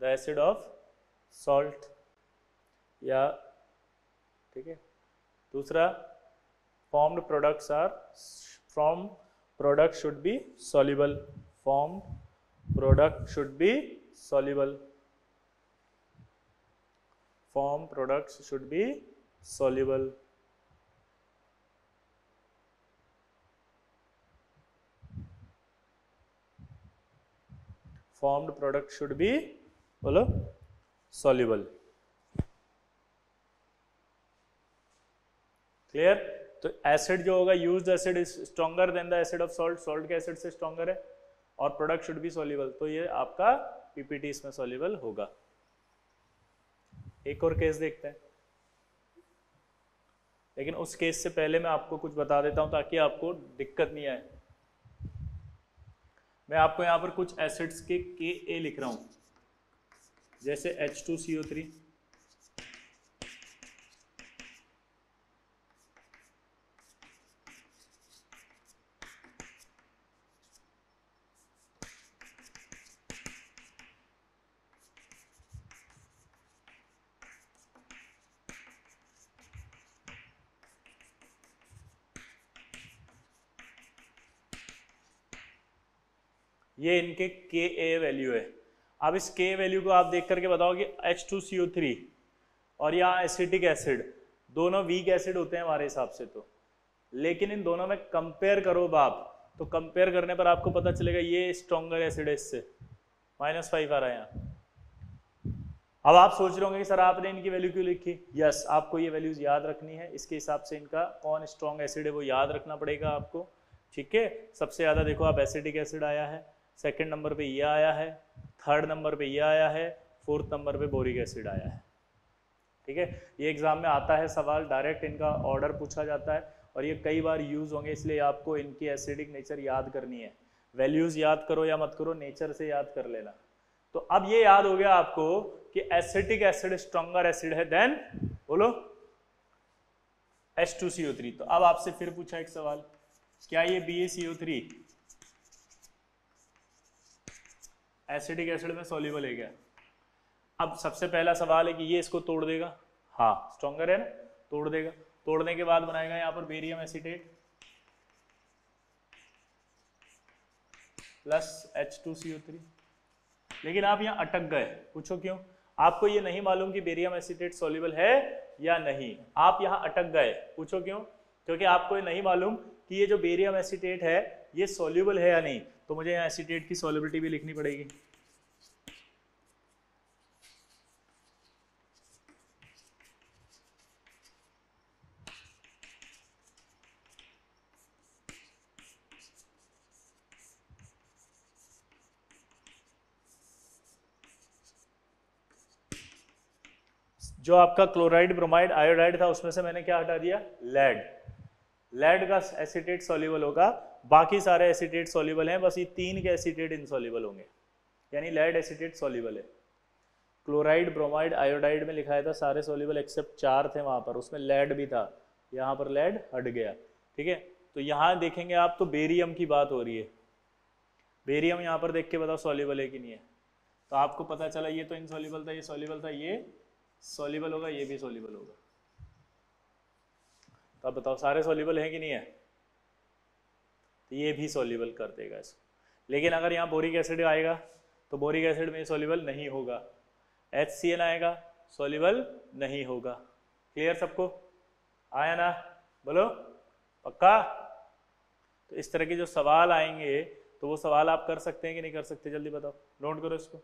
the acid of salt, या ठीक है। दूसरा, formed products are from product should be soluble, formed product should be soluble. Form products should be soluble. Formed product should be, बोलो, soluble. Clear? तो acid जो होगा, used acid is stronger than the acid of salt, salt के acid से stronger है, और product should be soluble, तो ये आपका पीपीटी इसमें सॉल्युबल होगा। एक और केस देखते हैं, लेकिन उस केस से पहले मैं आपको कुछ बता देता हूं ताकि आपको दिक्कत नहीं आए। मैं आपको यहां पर कुछ एसिड्स के Ka लिख रहा हूं, जैसे H2CO3, ये इनके Ka वैल्यू है। अब इस K वैल्यू को आप देख करके बताओ कि H2CO3 और यहाँ एसिटिक एसिड दोनों वीक एसिड होते हैं हमारे हिसाब से, तो लेकिन इन दोनों में कंपेयर करो बाप, तो कंपेयर करने पर आपको पता चलेगा ये स्ट्रॉन्गर एसिड है इससे, -5 आ रहा है यहाँ। अब आप सोच रहे होंगे कि सर आपने इनकी वैल्यू क्यों लिखी? यस, आपको ये वैल्यूज याद रखनी है, इसके हिसाब से इनका कौन स्ट्रॉन्ग एसिड है वो याद रखना पड़ेगा आपको, ठीक है। सबसे ज़्यादा देखो आप एसिटिक एसिड आया है, सेकंड नंबर पे ये आया है, थर्ड नंबर पे ये आया है, फोर्थ नंबर पे बोरिक एसिड आया है, ठीक है। ये एग्जाम में आता है सवाल, डायरेक्ट इनका ऑर्डर पूछा जाता है और ये कई बार यूज होंगे, इसलिए आपको इनकी एसिडिक नेचर याद करनी है। वैल्यूज याद करो या मत करो, नेचर से याद कर लेना। तो अब ये याद हो गया आपको कि एसिटिक एसिड स्ट्रॉन्गर एसिड है देन, बोलो, H2CO3। तो अब आपसे फिर पूछा एक सवाल, क्या ये BaCO3 एसिडिक एसिड में सॉल्युबल है क्या? अब सबसे पहला सवाल है कि ये इसको तोड़ देगा, हाँ स्ट्रॉन्गर है ना, तोड़ देगा, तोड़ने के बाद बनाएगा यहाँ पर बेरियम एसीटेट प्लस H2CO3। लेकिन आप यहाँ अटक गए, पूछो क्यों? आपको ये नहीं मालूम कि बेरियम एसीटेट सॉल्युबल है या नहीं, आप यहाँ अटक गए, पूछो क्यों? क्योंकि आपको ये नहीं मालूम कि ये जो बेरियम एसीटेट है ये सॉल्युबल है या नहीं, तो मुझे यहाँ एसीटेट की सॉल्युबिलिटी भी लिखनी पड़ेगी। जो आपका क्लोराइड, ब्रोमाइड, आयोडाइड था उसमें से मैंने क्या हटा दिया? लेड। लेड का एसीटेट सॉल्युबल होगा, बाकी सारे एसीटेट सॉल्युबल हैं, बस ये 3 के एसीटेट इनसॉल्युबल होंगे, यानी लेड एसीटेट सॉल्युबल है। क्लोराइड, ब्रोमाइड, आयोडाइड में लिखाया था सारे सॉल्युबल एक्सेप्ट 4 थे वहां पर, उसमें लेड भी था, यहाँ पर लेड हट गया, ठीक है। तो यहाँ देखेंगे आप तो बेरियम की बात हो रही है, बेरियम यहाँ पर देख के बताओ सॉल्युबल है कि नहीं है। तो आपको पता चला ये तो इनसॉल्युबल था, ये सॉल्युबल था, ये सॉल्युबल होगा, ये भी सॉल्युबल होगा। तो अब बताओ सारे सॉल्युबल है कि नहीं है? तो ये भी सॉल्युबल कर देगा इसको। लेकिन अगर यहाँ बोरिक एसिड आएगा तो बोरिक एसिड में सॉल्युबल नहीं होगा, HCl आएगा, सॉल्युबल नहीं होगा। क्लियर सबको? आया ना? बोलो पक्का? तो इस तरह के जो सवाल आएंगे तो वो सवाल आप कर सकते हैं कि नहीं कर सकते, जल्दी बताओ, नोट करो इसको।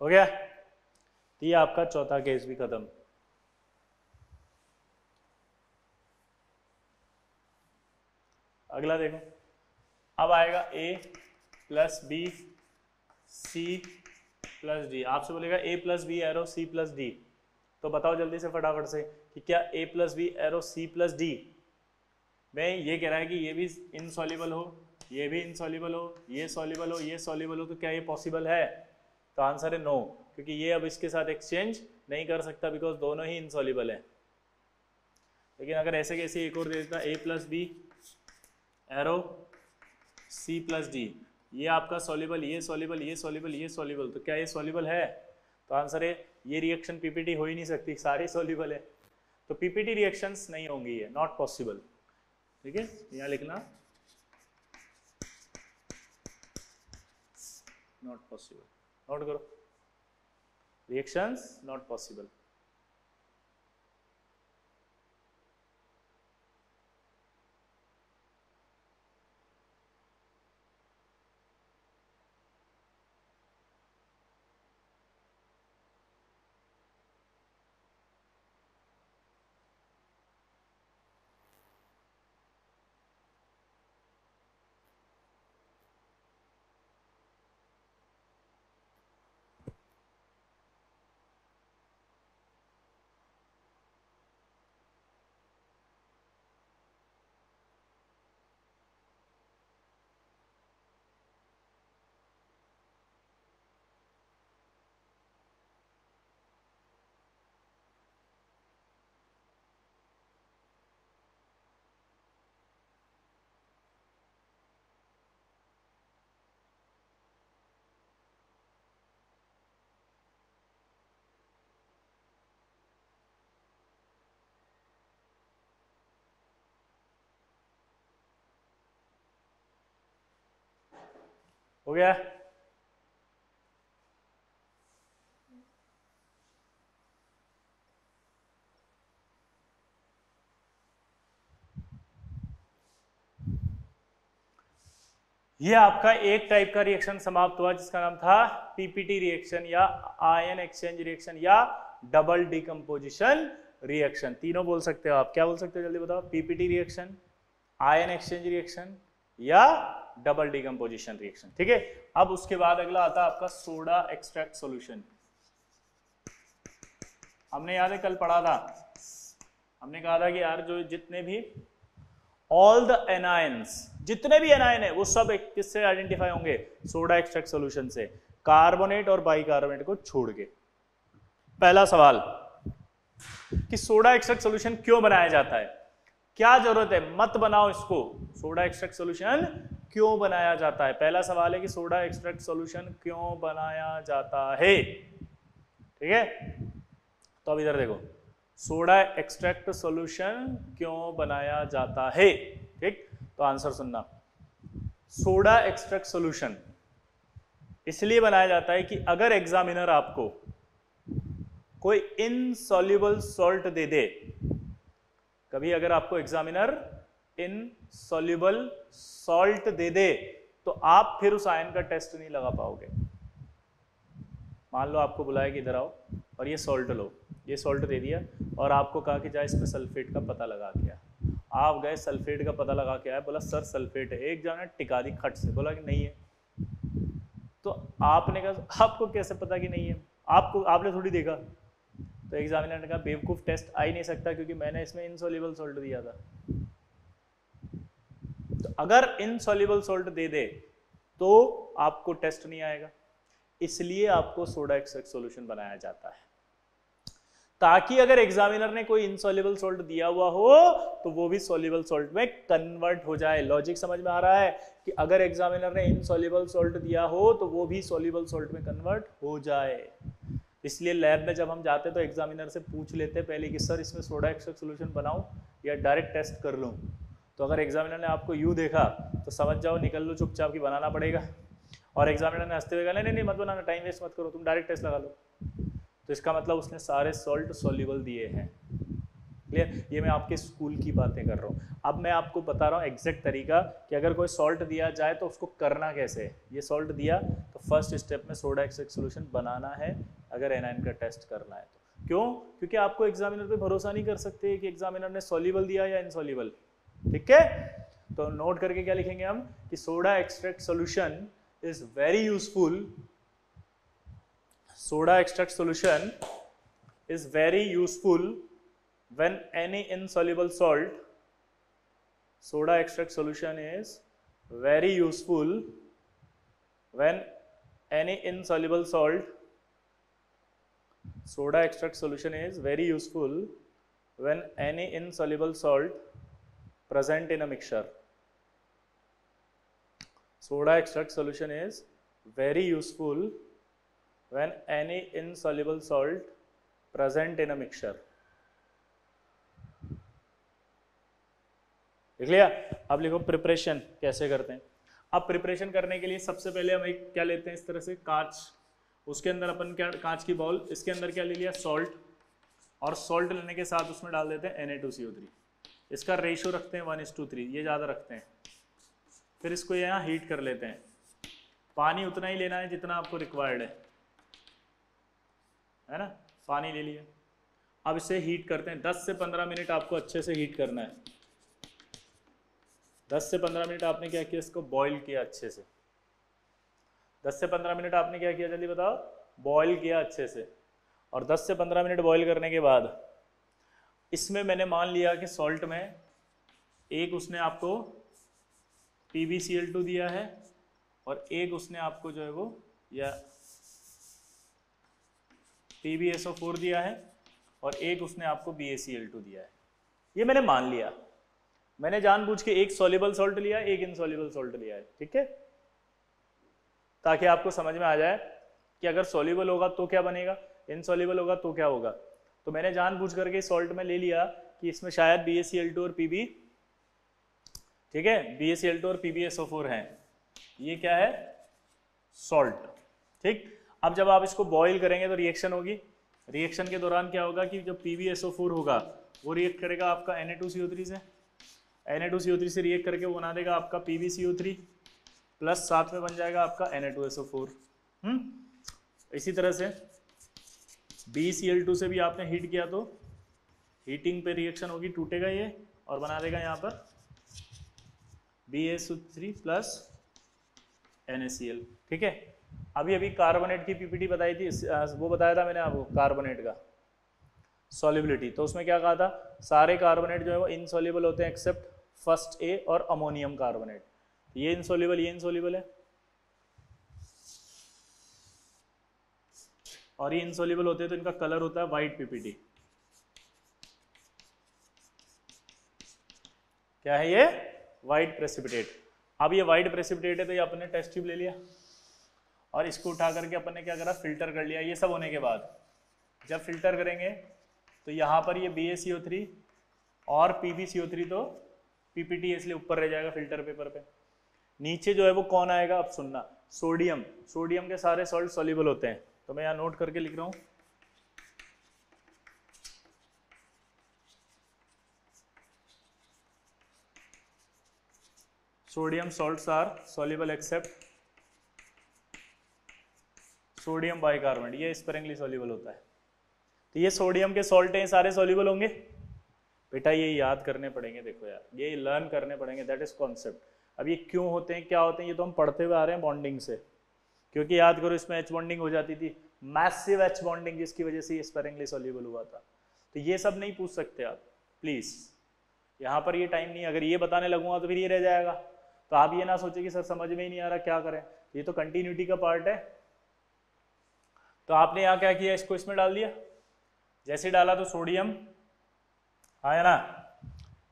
हो गया? तो ये आपका चौथा केस भी खत्म। अगला देखो, अब आएगा a plus B C plus D. आपसे बोलेगा a plus B arrow C plus D, तो बताओ जल्दी से फटाफट से कि क्या a plus B arrow C plus D में ये कह रहा है कि ये भी इनसॉल्युबल हो, ये भी इनसॉल्युबल हो, ये सॉल्युबल हो, ये सॉल्युबल हो, तो क्या ये पॉसिबल है? तो आंसर है नो, क्योंकि ये अब इसके साथ एक्सचेंज नहीं कर सकता बिकॉज दोनों ही इनसॉल्युबल है। लेकिन अगर ऐसे कैसे एक और दे देता a plus B arrow C plus D, ये आपका सॉल्युबल, ये सॉल्युबल, ये सॉल्युबल, ये सॉल्युबल, तो क्या ये सॉल्युबल है? तो आंसर है ये रिएक्शन पीपीटी हो ही नहीं सकती, सारे सॉल्युबल है, तो पीपीटी रिएक्शंस नहीं होंगी, ये नॉट पॉसिबल। ठीक है, यहाँ लिखना नॉट पॉसिबल, नोट करो, रिएक्शंस नॉट पॉसिबल। हो गया? ये आपका एक टाइप का रिएक्शन समाप्त हुआ जिसका नाम था पीपीटी रिएक्शन या आयन एक्सचेंज रिएक्शन या डबल डिकम्पोजिशन रिएक्शन। तीनों बोल सकते हो आप, क्या बोल सकते हो जल्दी बताओ? PPT reaction, ion exchange reaction या डबल डिकम्पोजिशन रिएक्शन। ठीक है, अब उसके बाद अगला आता है आपका सोडा एक्सट्रैक्ट सॉल्यूशन। हमने याद है कल पढ़ा था, हमने कहा था कि यार जो जितने भी ऑल द एनायंस, जितने भी एनायन है वो सब किससे आइडेंटिफाई होंगे? सोडा एक्सट्रैक्ट सॉल्यूशन से, कार्बोनेट और बाइकार्बोनेट को छोड़ के। पहला सवाल कि सोडा एक्सट्रैक्ट सॉल्यूशन क्यों बनाया जाता है? क्या जरूरत है? मत बनाओ इसको, सोडा एक्सट्रैक्ट सॉल्यूशन क्यों बनाया जाता है? पहला सवाल है कि सोडा एक्सट्रैक्ट सॉल्यूशन क्यों बनाया जाता है। ठीक है, तो अब इधर देखो, सोडा एक्सट्रैक्ट सॉल्यूशन क्यों बनाया जाता है। ठीक, तो आंसर सुनना, सोडा एक्सट्रैक्ट सॉल्यूशन इसलिए बनाया जाता है कि अगर एग्जामिनर आपको कोई इनसॉल्युबल सॉल्ट दे दे, कभी अगर आपको एग्जामिनर इनसॉल्युबल सॉल्ट दे दे तो आप फिर उस आयन का टेस्ट नहीं लगा पाओगे। मान लो आपको बुलाया कि इधर आओ और ये सॉल्ट लो, ये सॉल्ट दे दिया और आपको कहा कि जाए इसमें सल्फेट का पता लगा के आ। आप गए सल्फेट का पता लगा के आए, बोला सर सल्फेट है, एक जन ने टिका दी खट से, बोला कि नहीं है। तो आपने कहा आपको कैसे पता कि नहीं है? आपने थोड़ी देखा। तो एग्जामिनर ने कहा बेवकूफ, टेस्ट आ ही नहीं सकता क्योंकि मैंने इसमें इनसॉल्युबल सॉल्ट दिया था। तो अगर इनसॉल्युबल सॉल्ट दे दे तो आपको टेस्ट नहीं आएगा, इसलिए आपको सोडा एक्सट्रैक्ट सॉल्यूशन बनाया जाता है, ताकि अगर एग्जामिनर ने कोई इनसॉल्युबल सॉल्ट दिया हुआ हो तो वो भी सॉल्युबल सॉल्ट में कन्वर्ट हो जाए। लॉजिक समझ में आ रहा है कि अगर एग्जामिनर ने इनसॉल्युबल सॉल्ट दिया हो तो वो भी सॉल्युबल सॉल्ट में कन्वर्ट हो जाए। इसलिए लैब में जब हम जाते तो एग्जामिनर से पूछ लेते पहले कि सर इसमें सोडा एक्सट्रैक्ट सॉल्यूशन बनाऊं या डायरेक्ट टेस्ट कर लूं। तो अगर एग्जामिनर ने आपको यूं देखा तो समझ जाओ निकल लो चुपचाप की बनाना पड़ेगा, और एग्जामिनर ने हंसते हुए कहा नहीं नहीं मत बनाना, टाइम वेस्ट मत करो, तुम डायरेक्ट टेस्ट लगा लो। तो इसका मतलब उसने सारे सॉल्ट सॉल्युबल दिए हैं। क्लियर? क्लियर? ये मैं आपके स्कूल की बातें कर रहा हूँ। अब मैं आपको बता रहा हूँ एग्जैक्ट तरीका कि अगर कोई सॉल्ट दिया जाए तो उसको करना कैसे है। ये सॉल्ट दिया तो फर्स्ट स्टेप में सोडा एक्सट्रैक्ट सोल्यूशन बनाना है अगर एनाइन का टेस्ट करना है तो। क्यों? क्योंकि आपको एग्जामिनर पे भरोसा नहीं कर सकते कि एग्जामिनर ने सॉल्युबल दिया या इनसॉल्युबल। ठीक है, तो नोट करके क्या लिखेंगे हम कि soda extract solution is very useful, soda extract solution is very useful when any insoluble salt, soda extract solution is very useful when any insoluble salt, soda extract solution is very useful when any insoluble salt present in a mixture. Soda extract solution is very useful when any insoluble salt present in a mixture. देख लिया? अब लिखो preparation कैसे करते हैं। अब preparation करने के लिए सबसे पहले हम एक क्या लेते हैं, इस तरह से कांच, उसके अंदर अपन क्या, कांच की बॉल, इसके अंदर क्या ले लिया, सॉल्ट, और सॉल्ट लेने के साथ उसमें डाल देते हैं Na2CO3। इसका रेशियो रखते हैं 1:3, ये ज़्यादा रखते हैं। फिर इसको यहाँ हीट कर लेते हैं। पानी उतना ही लेना है जितना आपको रिक्वायर्ड है ना, पानी ले लिया। अब इसे हीट करते हैं, 10 से 15 मिनट आपको अच्छे से हीट करना है। 10 से 15 मिनट आपने क्या किया, इसको बॉईल किया अच्छे से। 10 से 15 मिनट आपने क्या किया, जल्दी बताओ, बॉईल किया अच्छे से। और 10 से 15 मिनट बॉईल करने के बाद इसमें मैंने मान लिया कि सॉल्ट में एक उसने आपको PbCl2 दिया है और एक उसने आपको जो है वो या PbSO4 दिया है और एक उसने आपको BaCl2 दिया है। ये मैंने मान लिया, मैंने जानबूझ के एक सॉल्युबल सॉल्ट लिया, एक इनसॉल्युबल सॉल्ट लिया है। ठीक है, ताकि आपको समझ में आ जाए कि अगर सॉल्युबल होगा तो क्या बनेगा, इनसॉल्युबल होगा तो क्या होगा। तो मैंने जानबूझ करके सॉल्ट में ले लिया कि इसमें शायद BaCl2 और Pb, ठीक है, BaCl2 और PbSO4 हैं। ये क्या है, सॉल्ट। ठीक, अब जब आप इसको बॉईल करेंगे तो रिएक्शन होगी। रिएक्शन के दौरान क्या होगा कि जब PbSO4 होगा वो रिएक्ट करेगा आपका Na2CO3 से, Na2CO3 से रिएक्ट करके वो बना देगा आपका PbCO3 प्लस साथ में बन जाएगा आपका Na2SO4। इसी तरह से BeCl2 से भी आपने हीट किया तो हीटिंग पे रिएक्शन होगी, टूटेगा ये और बना देगा यहाँ पर BaSO3 प्लस NaCl। ठीक है, अभी कार्बोनेट की पीपीटी बताई थी, वो बताया था मैंने आपको कार्बोनेट का सॉल्युबिलिटी। तो उसमें क्या कहा था, सारे कार्बोनेट जो है वो इनसॉल्युबल होते हैं एक्सेप्ट फर्स्ट ए और अमोनियम कार्बोनेट। ये इनसॉल्युबल, ये इनसॉल्युबल है, और ये इनसॉल्युबल होते हैं तो इनका कलर होता है वाइट पीपीटी। क्या है ये, वाइट प्रेसिपिटेट। अब ये वाइट प्रेसिपिटेट है तो ये अपने टेस्ट ट्यूब ले लिया और इसको उठा करके अपन ने क्या करा, फिल्टर कर लिया। ये सब होने के बाद जब फिल्टर करेंगे तो यहाँ पर ये BaCO3 और PbCO3 तो PPT इसलिए ऊपर रह जाएगा फिल्टर पेपर पे। नीचे जो है वो कौन आएगा, अब सुनना, सोडियम। सोडियम के सारे सॉल्ट सॉल्युबल होते हैं, तो मैं यहाँ नोट करके लिख रहा हूँ। Sodium salts are soluble except sodium bicarbonate, ये स्पेरिंगली सॉल्युबल होता है। तो ये सोडियम के सॉल्ट हैं, सारे सॉल्युबल होंगे बेटा, ये याद करने पड़ेंगे। देखो यार, ये लर्न करने पड़ेंगे, दैट इज कॉन्सेप्ट। अब ये क्यों होते हैं, क्या होते हैं, ये तो हम पढ़ते हुए आ रहे हैं बॉन्डिंग से। क्योंकि याद करो इसमें H बॉन्डिंग हो जाती थी, मैसिव H बॉन्डिंग, जिसकी वजह से ये स्पेरिंगली सॉल्युबल हुआ था। तो ये सब नहीं पूछ सकते आप प्लीज, यहाँ पर ये टाइम नहीं। अगर ये बताने लगूंगा तो फिर ये रह जाएगा, तो आप ये ना सोचे कि सर समझ में ही नहीं आ रहा क्या करें। ये तो कंटिन्यूटी का पार्ट है। तो आपने यहाँ क्या किया, इसको इसमें डाल दिया। जैसे डाला तो सोडियम आया ना,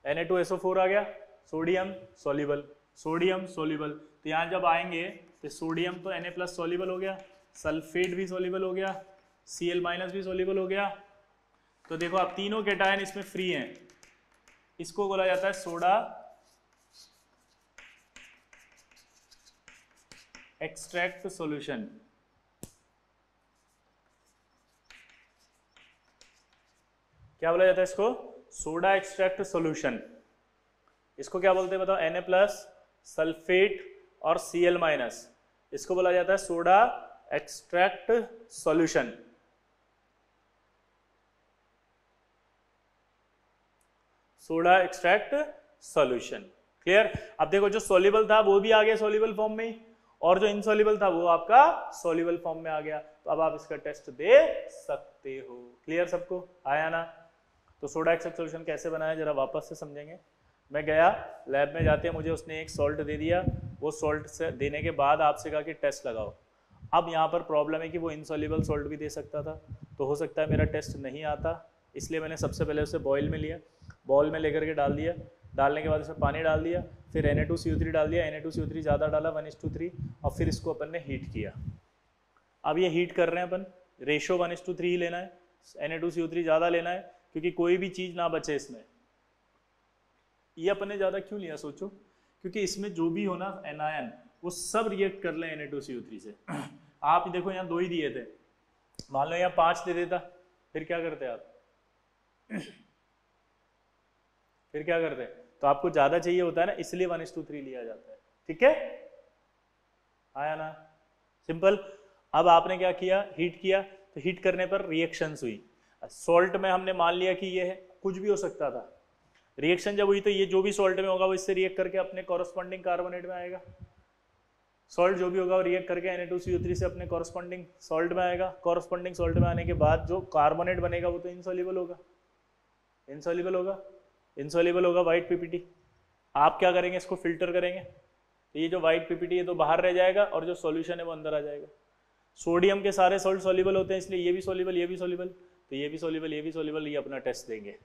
Na2SO4 आ गया, सोडियम सॉल्युबल, सोडियम सॉल्युबल। तो यहाँ जब आएंगे तो सोडियम तो Na+ सॉल्युबल हो गया, सल्फेट भी सॉल्युबल हो गया, Cl- भी सॉल्युबल हो गया। तो देखो अब तीनों कैटायन इसमें फ्री हैं, इसको बोला जाता है सोडा एक्सट्रैक्ट सॉल्यूशन। क्या बोला जाता है इसको, सोडा एक्सट्रैक्ट सॉल्यूशन, इसको क्या बोलते हैं बताओ? Na+ सल्फेट और Cl-, इसको बोला जाता है soda extract solution. Soda extract solution, clear? अब देखो जो सॉल्युबल था वो भी आ गया सॉल्युबल फॉर्म में ही, और जो इनसॉल्युबल था वो आपका सॉल्युबल फॉर्म में आ गया, तो अब आप इसका टेस्ट दे सकते हो। क्लियर सबको? आया ना? तो सोडा एक्सट्रैक्ट सॉल्यूशन कैसे बनाया जरा वापस से समझेंगे। मैं गया लैब में, जाते मुझे उसने एक सॉल्ट दे दिया, वो सॉल्ट से देने के बाद आपसे कहा कि टेस्ट लगाओ। अब यहाँ पर प्रॉब्लम है कि वो इनसॉल्युबल सॉल्ट भी दे सकता था, तो हो सकता है मेरा टेस्ट नहीं आता, इसलिए मैंने सबसे पहले उसे बॉयल में लिया, बॉल में लेकर के डाल दिया, डालने के बाद इसमें पानी डाल दिया, फिर Na2CO3 डाल दिया, Na2CO3 ज़्यादा डाला 1:3, और फिर इसको अपन ने हीट किया। अब ये हीट कर रहे हैं अपन, रेशो 1:3 ही लेना है, Na2CO3 ज़्यादा लेना है क्योंकि कोई भी चीज़ ना बचे इसमें। ये अपन ने ज़्यादा क्यों लिया सोचो? क्योंकि इसमें जो भी हो ना एनायन वो सब रिएक्ट कर लें Na2CO3 से। आप देखो यहाँ 2 ही दिए थे, मान लो यहाँ 5 दे देता, फिर क्या करते आप? फिर क्या करते हैं? तो आपको ज्यादा चाहिए होता है ना, इसलिए 1:3 लिया जाता है। ठीक है, आया ना? सिंपल। अब आपने क्या किया? हीट किया, तो हीट करने पर रिएक्शंस हुई। सॉल्ट में हमने मान लिया कि ये है, कुछ भी हो सकता था। रिएक्शन जब हुई तो ये जो भी सॉल्ट में होगा वो इससे रिएक्ट करके अपने कॉरस्पॉन्डिंग कार्बोनेट में आएगा। सॉल्ट जो भी होगा वो रिएक्ट करके Na2CO3 से अपने कॉरस्पॉन्डिंग सॉल्ट में आएगा। कॉरस्पॉन्डिंग सॉल्ट में आने के बाद जो कार्बोनेट बनेगा वो तो इनसॉल्युबल होगा, इनसॉल्युबल होगा, इनसॉल्युबल होगा व्हाइट पीपीटी। आप क्या करेंगे? इसको फिल्टर करेंगे, तो ये जो व्हाइट पीपीटी है तो बाहर रह जाएगा और जो सॉल्यूशन है वो अंदर आ जाएगा। सोडियम के सारे सॉल्ट सॉल्युबल होते हैं, इसलिए ये भी सॉल्युबल, ये भी सॉल्युबल, तो ये भी सॉल्युबल, ये भी सॉल्युबल, ये अपना टेस्ट देंगे।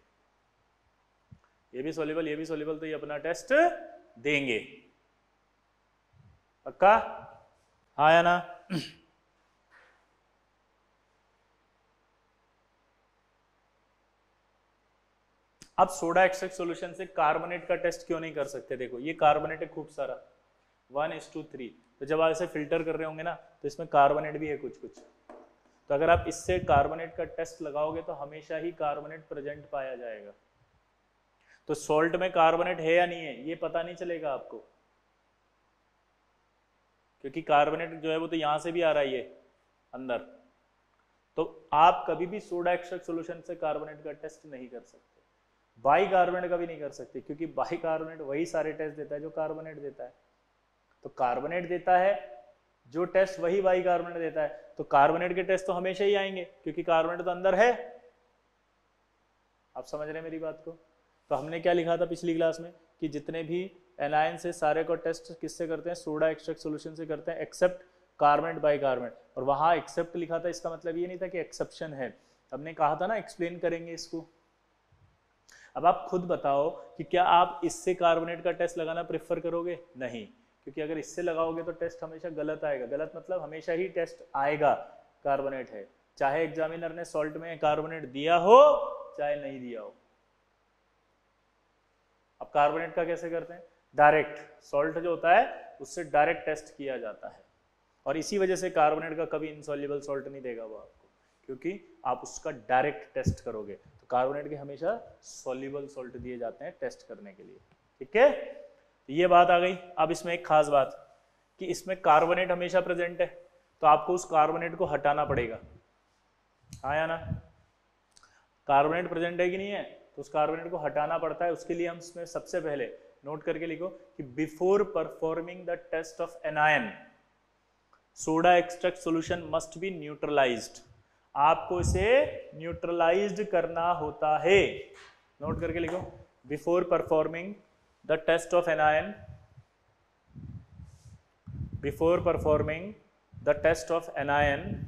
ये भी सॉल्युबल, ये भी सॉल्युबल, तो ये अपना टेस्ट देंगे। पक्का? आया ना? अब सोडा एक्सट्रैक्ट सॉल्यूशन से कार्बोनेट का टेस्ट क्यों नहीं कर सकते? देखो ये कार्बोनेट है खूब सारा 1:3, तो जब आप इसे फिल्टर कर रहे होंगे ना तो इसमें कार्बोनेट भी है कुछ कुछ, तो अगर आप इससे कार्बोनेट का टेस्ट लगाओगे तो हमेशा ही कार्बोनेट प्रेजेंट पाया जाएगा। तो सॉल्ट में कार्बोनेट है या नहीं है ये पता नहीं चलेगा आपको, क्योंकि कार्बोनेट जो है वो तो यहां से भी आ रहा है ये अंदर। तो आप कभी भी सोडा एक्सट्रैक्ट सॉल्यूशन से कार्बोनेट का टेस्ट नहीं कर सकते, बाइकार्बोनेट का भी नहीं कर सकते, क्योंकि बाइकार्बोनेट वही सारे टेस्ट देता है जो कार्बोनेट देता है। तो कार्बोनेट देता है जो टेस्ट वही बाइकार्बोनेट देता है, तो कार्बोनेट के टेस्ट तो हमेशा ही आएंगे क्योंकि कार्बोनेट तो अंदर है। आप समझ रहे हैं मेरी बात को? तो हमने क्या लिखा था पिछली क्लास में कि जितने भी एनायन से सारे को टेस्ट किससे करते हैं? सोडा एक्सट्रैक्ट सॉल्यूशन से करते हैं, एक्सेप्ट कार्बोनेट बाइकार्बोनेट। और वहां एक्सेप्ट लिखा था, इसका मतलब ये नहीं था कि एक्सेप्शन है, हमने कहा था ना एक्सप्लेन करेंगे इसको। अब आप खुद बताओ कि क्या आप इससे कार्बोनेट का टेस्ट लगाना प्रेफर करोगे? नहीं, क्योंकि अगर इससे लगाओगे तो टेस्ट हमेशा गलत आएगा। गलत मतलब हमेशा ही टेस्ट आएगा कार्बोनेट है, चाहे एग्जामिनर ने सॉल्ट में कार्बोनेट दिया हो चाहे नहीं दिया हो। अब कार्बोनेट का कैसे करते हैं? डायरेक्ट, सॉल्ट जो होता है उससे डायरेक्ट टेस्ट किया जाता है, और इसी वजह से कार्बोनेट का कभी इनसॉल्युबल सॉल्ट नहीं देगा वो आपको, क्योंकि आप उसका डायरेक्ट टेस्ट करोगे। तो कार्बोनेट के हमेशा सॉल्युबल सॉल्ट दिए जाते हैं टेस्ट करने के लिए। ठीक है, तो ये बात आ गई। अब इसमें एक खास बात कि इसमें कार्बोनेट हमेशा प्रेजेंट है, तो आपको उस कार्बोनेट को हटाना पड़ेगा। आया ना? कार्बोनेट प्रेजेंट है कि नहीं है, तो उस कार्बोनेट को हटाना पड़ता है। उसके लिए हम इसमें सबसे पहले नोट करके लिखो कि before performing the test of anion soda extract solution must be neutralised. आपको इसे न्यूट्रलाइज्ड करना होता है। नोट करके लिखो, before performing the test of anion, before performing the test of anion,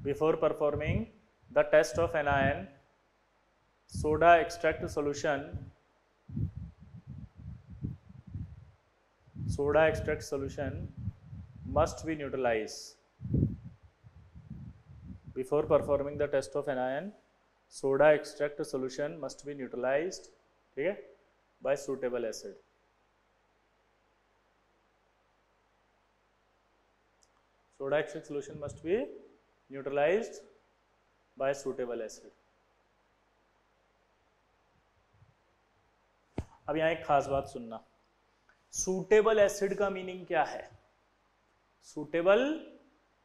before performing the test of anion soda extract solution must be neutralized। before performing the test of anion soda extract solution must be neutralized, ठीक है, by suitable acid। soda extract solution must be neutralized by suitable acid। अब यहाँ एक खास बात सुनना, suitable acid का meaning क्या है? सूटेबल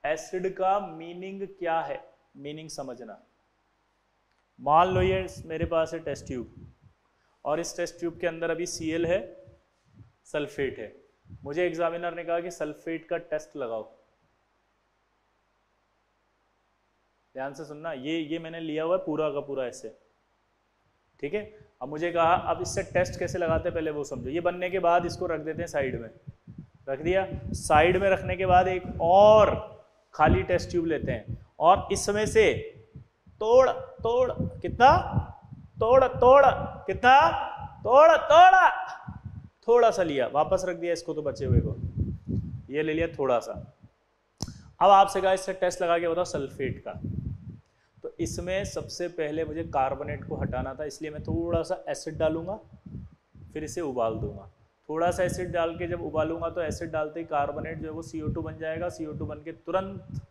एसिड का मीनिंग क्या है? मीनिंग समझना। मान लो ये मेरे पास है टेस्ट ट्यूब और इस टेस्ट ट्यूब के अंदर अभी Cl है, सल्फेट है। मुझे एग्जामिनर ने कहा कि सल्फेट का टेस्ट लगाओ। ध्यान से सुनना, ये मैंने लिया हुआ है पूरा का पूरा ऐसे, ठीक है। अब मुझे कहा अब इससे टेस्ट कैसे लगाते हैं पहले वो समझो। ये बनने के बाद इसको रख देते हैं साइड में, रख दिया। साइड में रखने के बाद एक और खाली टेस्ट ट्यूब लेते हैं और इसमें से तोड़ तोड़ कितना, तोड़ तोड़ कितना, तोड़ तोड़ थोड़ा सा लिया, वापस रख दिया इसको तो बचे हुए को, ये ले लिया थोड़ा सा। अब आपसे कहा इससे टेस्ट लगा के बताओ सल्फेट का, तो इसमें सबसे पहले मुझे कार्बोनेट को हटाना था, इसलिए मैं थोड़ा सा एसिड डालूंगा, फिर इसे उबाल दूंगा। थोड़ा सा एसिड डाल के जब उबालूंगा तो एसिड डालते ही कार्बोनेट जो है वो CO2 बन जाएगा। CO2 बन के तुरंत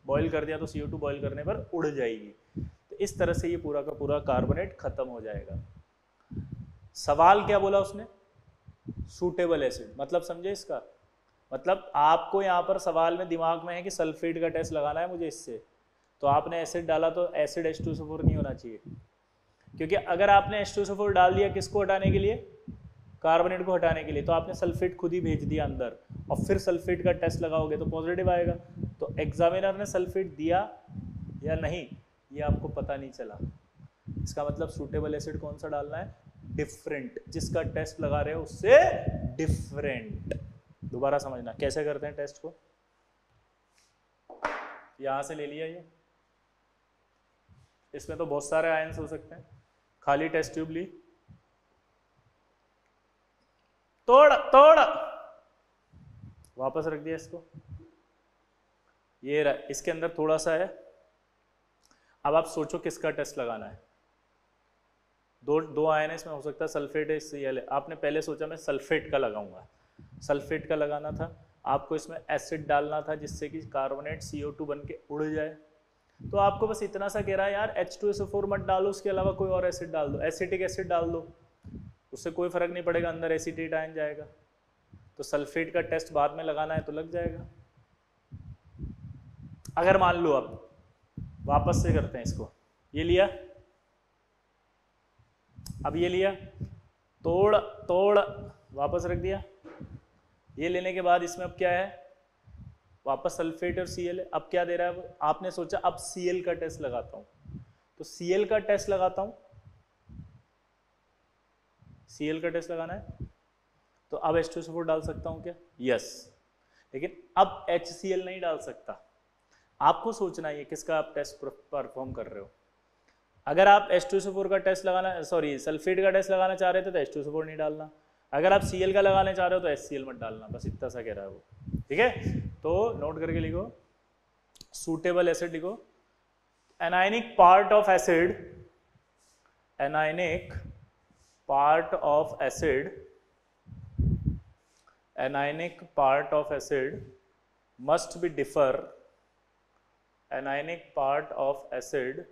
बॉईल कर दिया तो CO2 बॉईल करने पर उड़ जाएगी। तो इस तरह से ये पूरा का पूरा कार्बोनेट खत्म हो जाएगा। सवाल क्या बोला उसने? सूटेबल एसिड, मतलब समझे इसका मतलब? आपको यहाँ पर सवाल में दिमाग में है कि सल्फेट का टेस्ट लगाना है मुझे इससे, तो आपने एसिड डाला तो एसिड H2SO4 नहीं होना चाहिए, क्योंकि अगर आपने H2SO4 डाल दिया किसको हटाने के लिए? कार्बोनेट को हटाने के लिए, तो आपने सल्फेट खुद ही भेज दिया अंदर और फिर सल्फेट का टेस्ट लगाओगे तो पॉजिटिव आएगा। तो एग्जामिनर ने सल्फेट दिया या नहीं ये आपको पता नहीं चला। इसका मतलब सूटेबल एसिड कौन सा डालना है? डिफरेंट, जिसका टेस्ट लगा रहे हो उससे डिफरेंट। दोबारा समझना कैसे करते हैं टेस्ट को। यहां से ले लिया ये, इसमें तो बहुत सारे आयंस हो सकते हैं, खाली टेस्ट ट्यूब ली, तोड़ तोड़ वापस रख दिया इसको, ये रहा, इसके अंदर थोड़ा सा है। अब आप सोचो किसका टेस्ट लगाना है। दो आयन है इसमें, हो सकता है सल्फेट है, Cl है। आपने पहले सोचा मैं सल्फेट का लगाऊंगा, सल्फेट का लगाना था। आपको इसमें एसिड डालना था जिससे कि कार्बोनेट CO2 बन के उड़ जाए। तो आपको बस इतना सा कह रहा है यार H2SO4 मत डालो, उसके अलावा कोई और एसिड डाल दो, एसिटिक एसिड डाल दो, उससे कोई फर्क नहीं पड़ेगा, अंदर एसिटेट आयन जाएगा। तो सल्फेट का टेस्ट बाद में लगाना है तो लग जाएगा। अगर मान लो अब वापस से करते हैं इसको, ये लिया, अब ये लिया, तोड़ तोड़ वापस रख दिया। ये लेने के बाद इसमें अब क्या है? वापस सल्फेट और Cl है। अब क्या दे रहा है? आपने सोचा अब Cl का टेस्ट लगाता हूं, तो Cl का टेस्ट लगाता हूं, Cl का टेस्ट लगाना है तो अब H2SO4 डाल सकता हूं क्या? यस, लेकिन अब HCl नहीं डाल सकता। आपको सोचना है किसका आप टेस्ट परफॉर्म कर रहे हो। अगर आप H2SO4 का टेस्ट लगाना, सॉरी सल्फेट का टेस्ट लगाना चाह रहे थे तो H2SO4 नहीं डालना। अगर आप Cl का लगाने चाह रहे हो तो HCl मत डालना, बस इतना सा कह रहा है वो, ठीक है। तो नोट करके लिखो, सूटेबल एसिड लिखो, anionic part of acid, anionic part of acid, anionic part of acid must be differ, anionic part of acid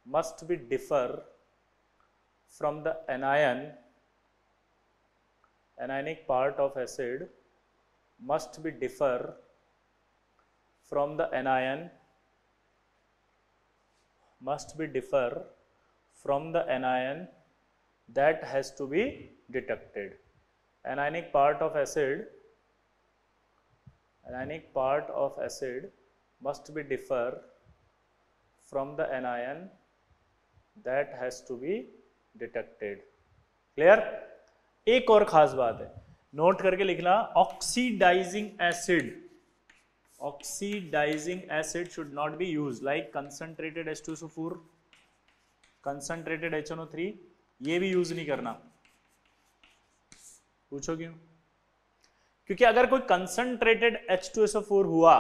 must be differ from the anion, anionic part of acid must be differ from the anion, must be differ from the anion that has to be detected. Anionic part of acid, anionic part of acid must be differ from the anion that has to be detected. Clear? एक और खास बात है, note करके लिखना, oxidising acid, oxidising acid should not be use like concentrated H2SO4, concentrated HNO3, ये भी use नहीं करना। पूछो क्यों? क्योंकि अगर कोई कंसंट्रेटेड H2SO4 हुआ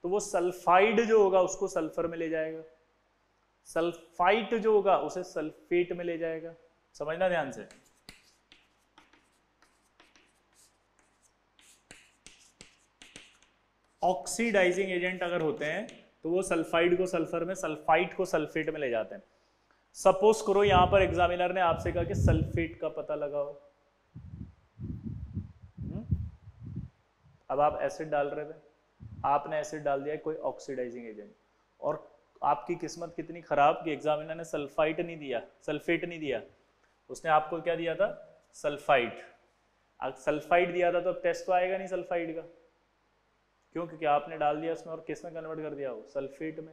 तो वो सल्फाइड जो होगा उसको सल्फर में ले जाएगा, सल्फाइट जो होगा उसे सल्फेट में ले जाएगा। समझना ध्यान से। ऑक्सीडाइजिंग एजेंट अगर होते हैं तो वो सल्फाइड को सल्फर में, सल्फाइट को सल्फेट में ले जाते हैं। सपोज करो यहां पर एग्जामिनर ने आपसे कहा कि सल्फेट का पता लगाओ, अब आप एसिड डाल रहे थे, आपने एसिड डाल दिया कोई ऑक्सीडाइजिंग एजेंट, और आपकी किस्मत कितनी खराब कि एग्जामिनर ने सल्फाइट नहीं दिया, सल्फेट नहीं दिया, उसने आपको क्या दिया था, सल्फाइट। सल्फाइट दिया था तो अब टेस्ट तो आएगा नहीं सल्फाइट का, क्यों, क्योंकि आपने डाल दिया उसमें और किस में कन्वर्ट कर दिया, वो सल्फेट में,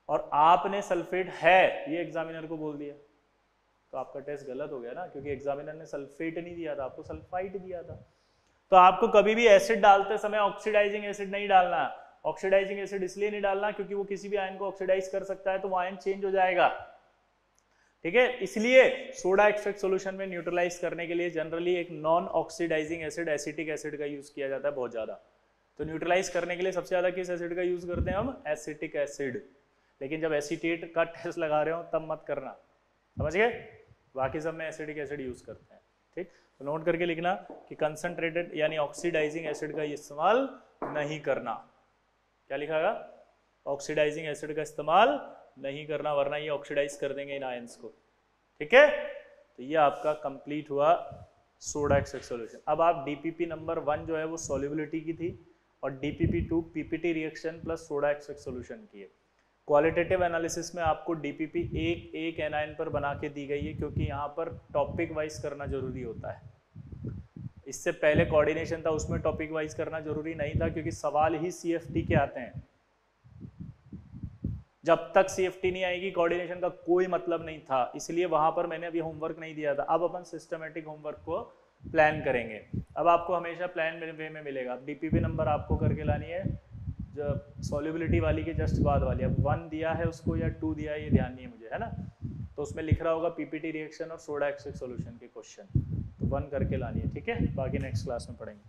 और आपने सल्फेट है ये एग्जामिनर को बोल दिया, तो आपका टेस्ट गलत हो गया ना, क्योंकि एग्जामिनर ने सल्फेट नहीं दिया था, आपको सल्फाइट दिया था। तो आपको कभी भी एसिड डालते समय ऑक्सीडाइजिंग एसिड नहीं डालना। ऑक्सीडाइजिंग एसिड इसलिए नहीं डालना क्योंकि वो किसी भी आयन को ऑक्सीडाइज कर सकता है, तो वो आयन चेंज हो जाएगा, ठीक है। इसलिए सोडा एक्सट्रैक्ट सॉल्यूशन में न्यूट्रलाइज करने के लिए जनरली एक non oxidising acid, acetic acid का यूज किया जाता है बहुत ज्यादा। तो न्यूट्रलाइज करने के लिए सबसे ज्यादा किस एसिड का यूज करते हैं हम, एसिटिक एसिड। लेकिन जब एसीटेट का टेस्ट लगा रहे हो तब मत करना, समझ गए, बाकी सब में एसिटिक एसिड यूज करते हैं, ठीक। तो नोट करके लिखना कि कंसंट्रेटेड यानी ऑक्सीडाइजिंग एसिड का इस्तेमाल नहीं करना। क्या लिखागा, ऑक्सीडाइजिंग एसिड का इस्तेमाल नहीं करना, वरना ये ऑक्सीडाइज कर देंगे इन आयंस को, ठीक है। तो ये आपका कंप्लीट हुआ सोडा एक्सट्रैक्ट सॉल्यूशन। अब आप डीपीपी नंबर 1 जो है वो सॉल्युबिलिटी की थी, और DPP 2 PPT reaction plus soda extract solution की है। क्वालिटेटिव एनालिसिस में आपको डीपीपी एक एनायन पर बना के दी गई है, क्योंकि यहाँ पर टॉपिक वाइज करना जरूरी होता है। इससे पहले कोऑर्डिनेशन था, उसमें टॉपिक वाइज करना जरूरी नहीं था, क्योंकि सवाल ही सीएफटी के आते हैं। जब तक सीएफटी नहीं आएगी कोऑर्डिनेशन का कोई मतलब नहीं था, इसलिए वहां पर मैंने अभी होमवर्क नहीं दिया था। अब अपन सिस्टमेटिक होमवर्क को प्लान करेंगे। अब आपको हमेशा प्लान वे में मिलेगा। डीपीपी नंबर आपको करके लानी है जो सॉल्युबिलिटी वाली के जस्ट बाद वाली। अब 1 दिया है उसको या 2 दिया है ये ध्यान नहीं है मुझे, है ना, तो उसमें लिख रहा होगा पीपीटी रिएक्शन और सोडा एक्सट्रैक्ट सॉल्यूशन के क्वेश्चन, तो 1 करके लानी है, ठीक है। बाकी नेक्स्ट क्लास में पढ़ेंगे।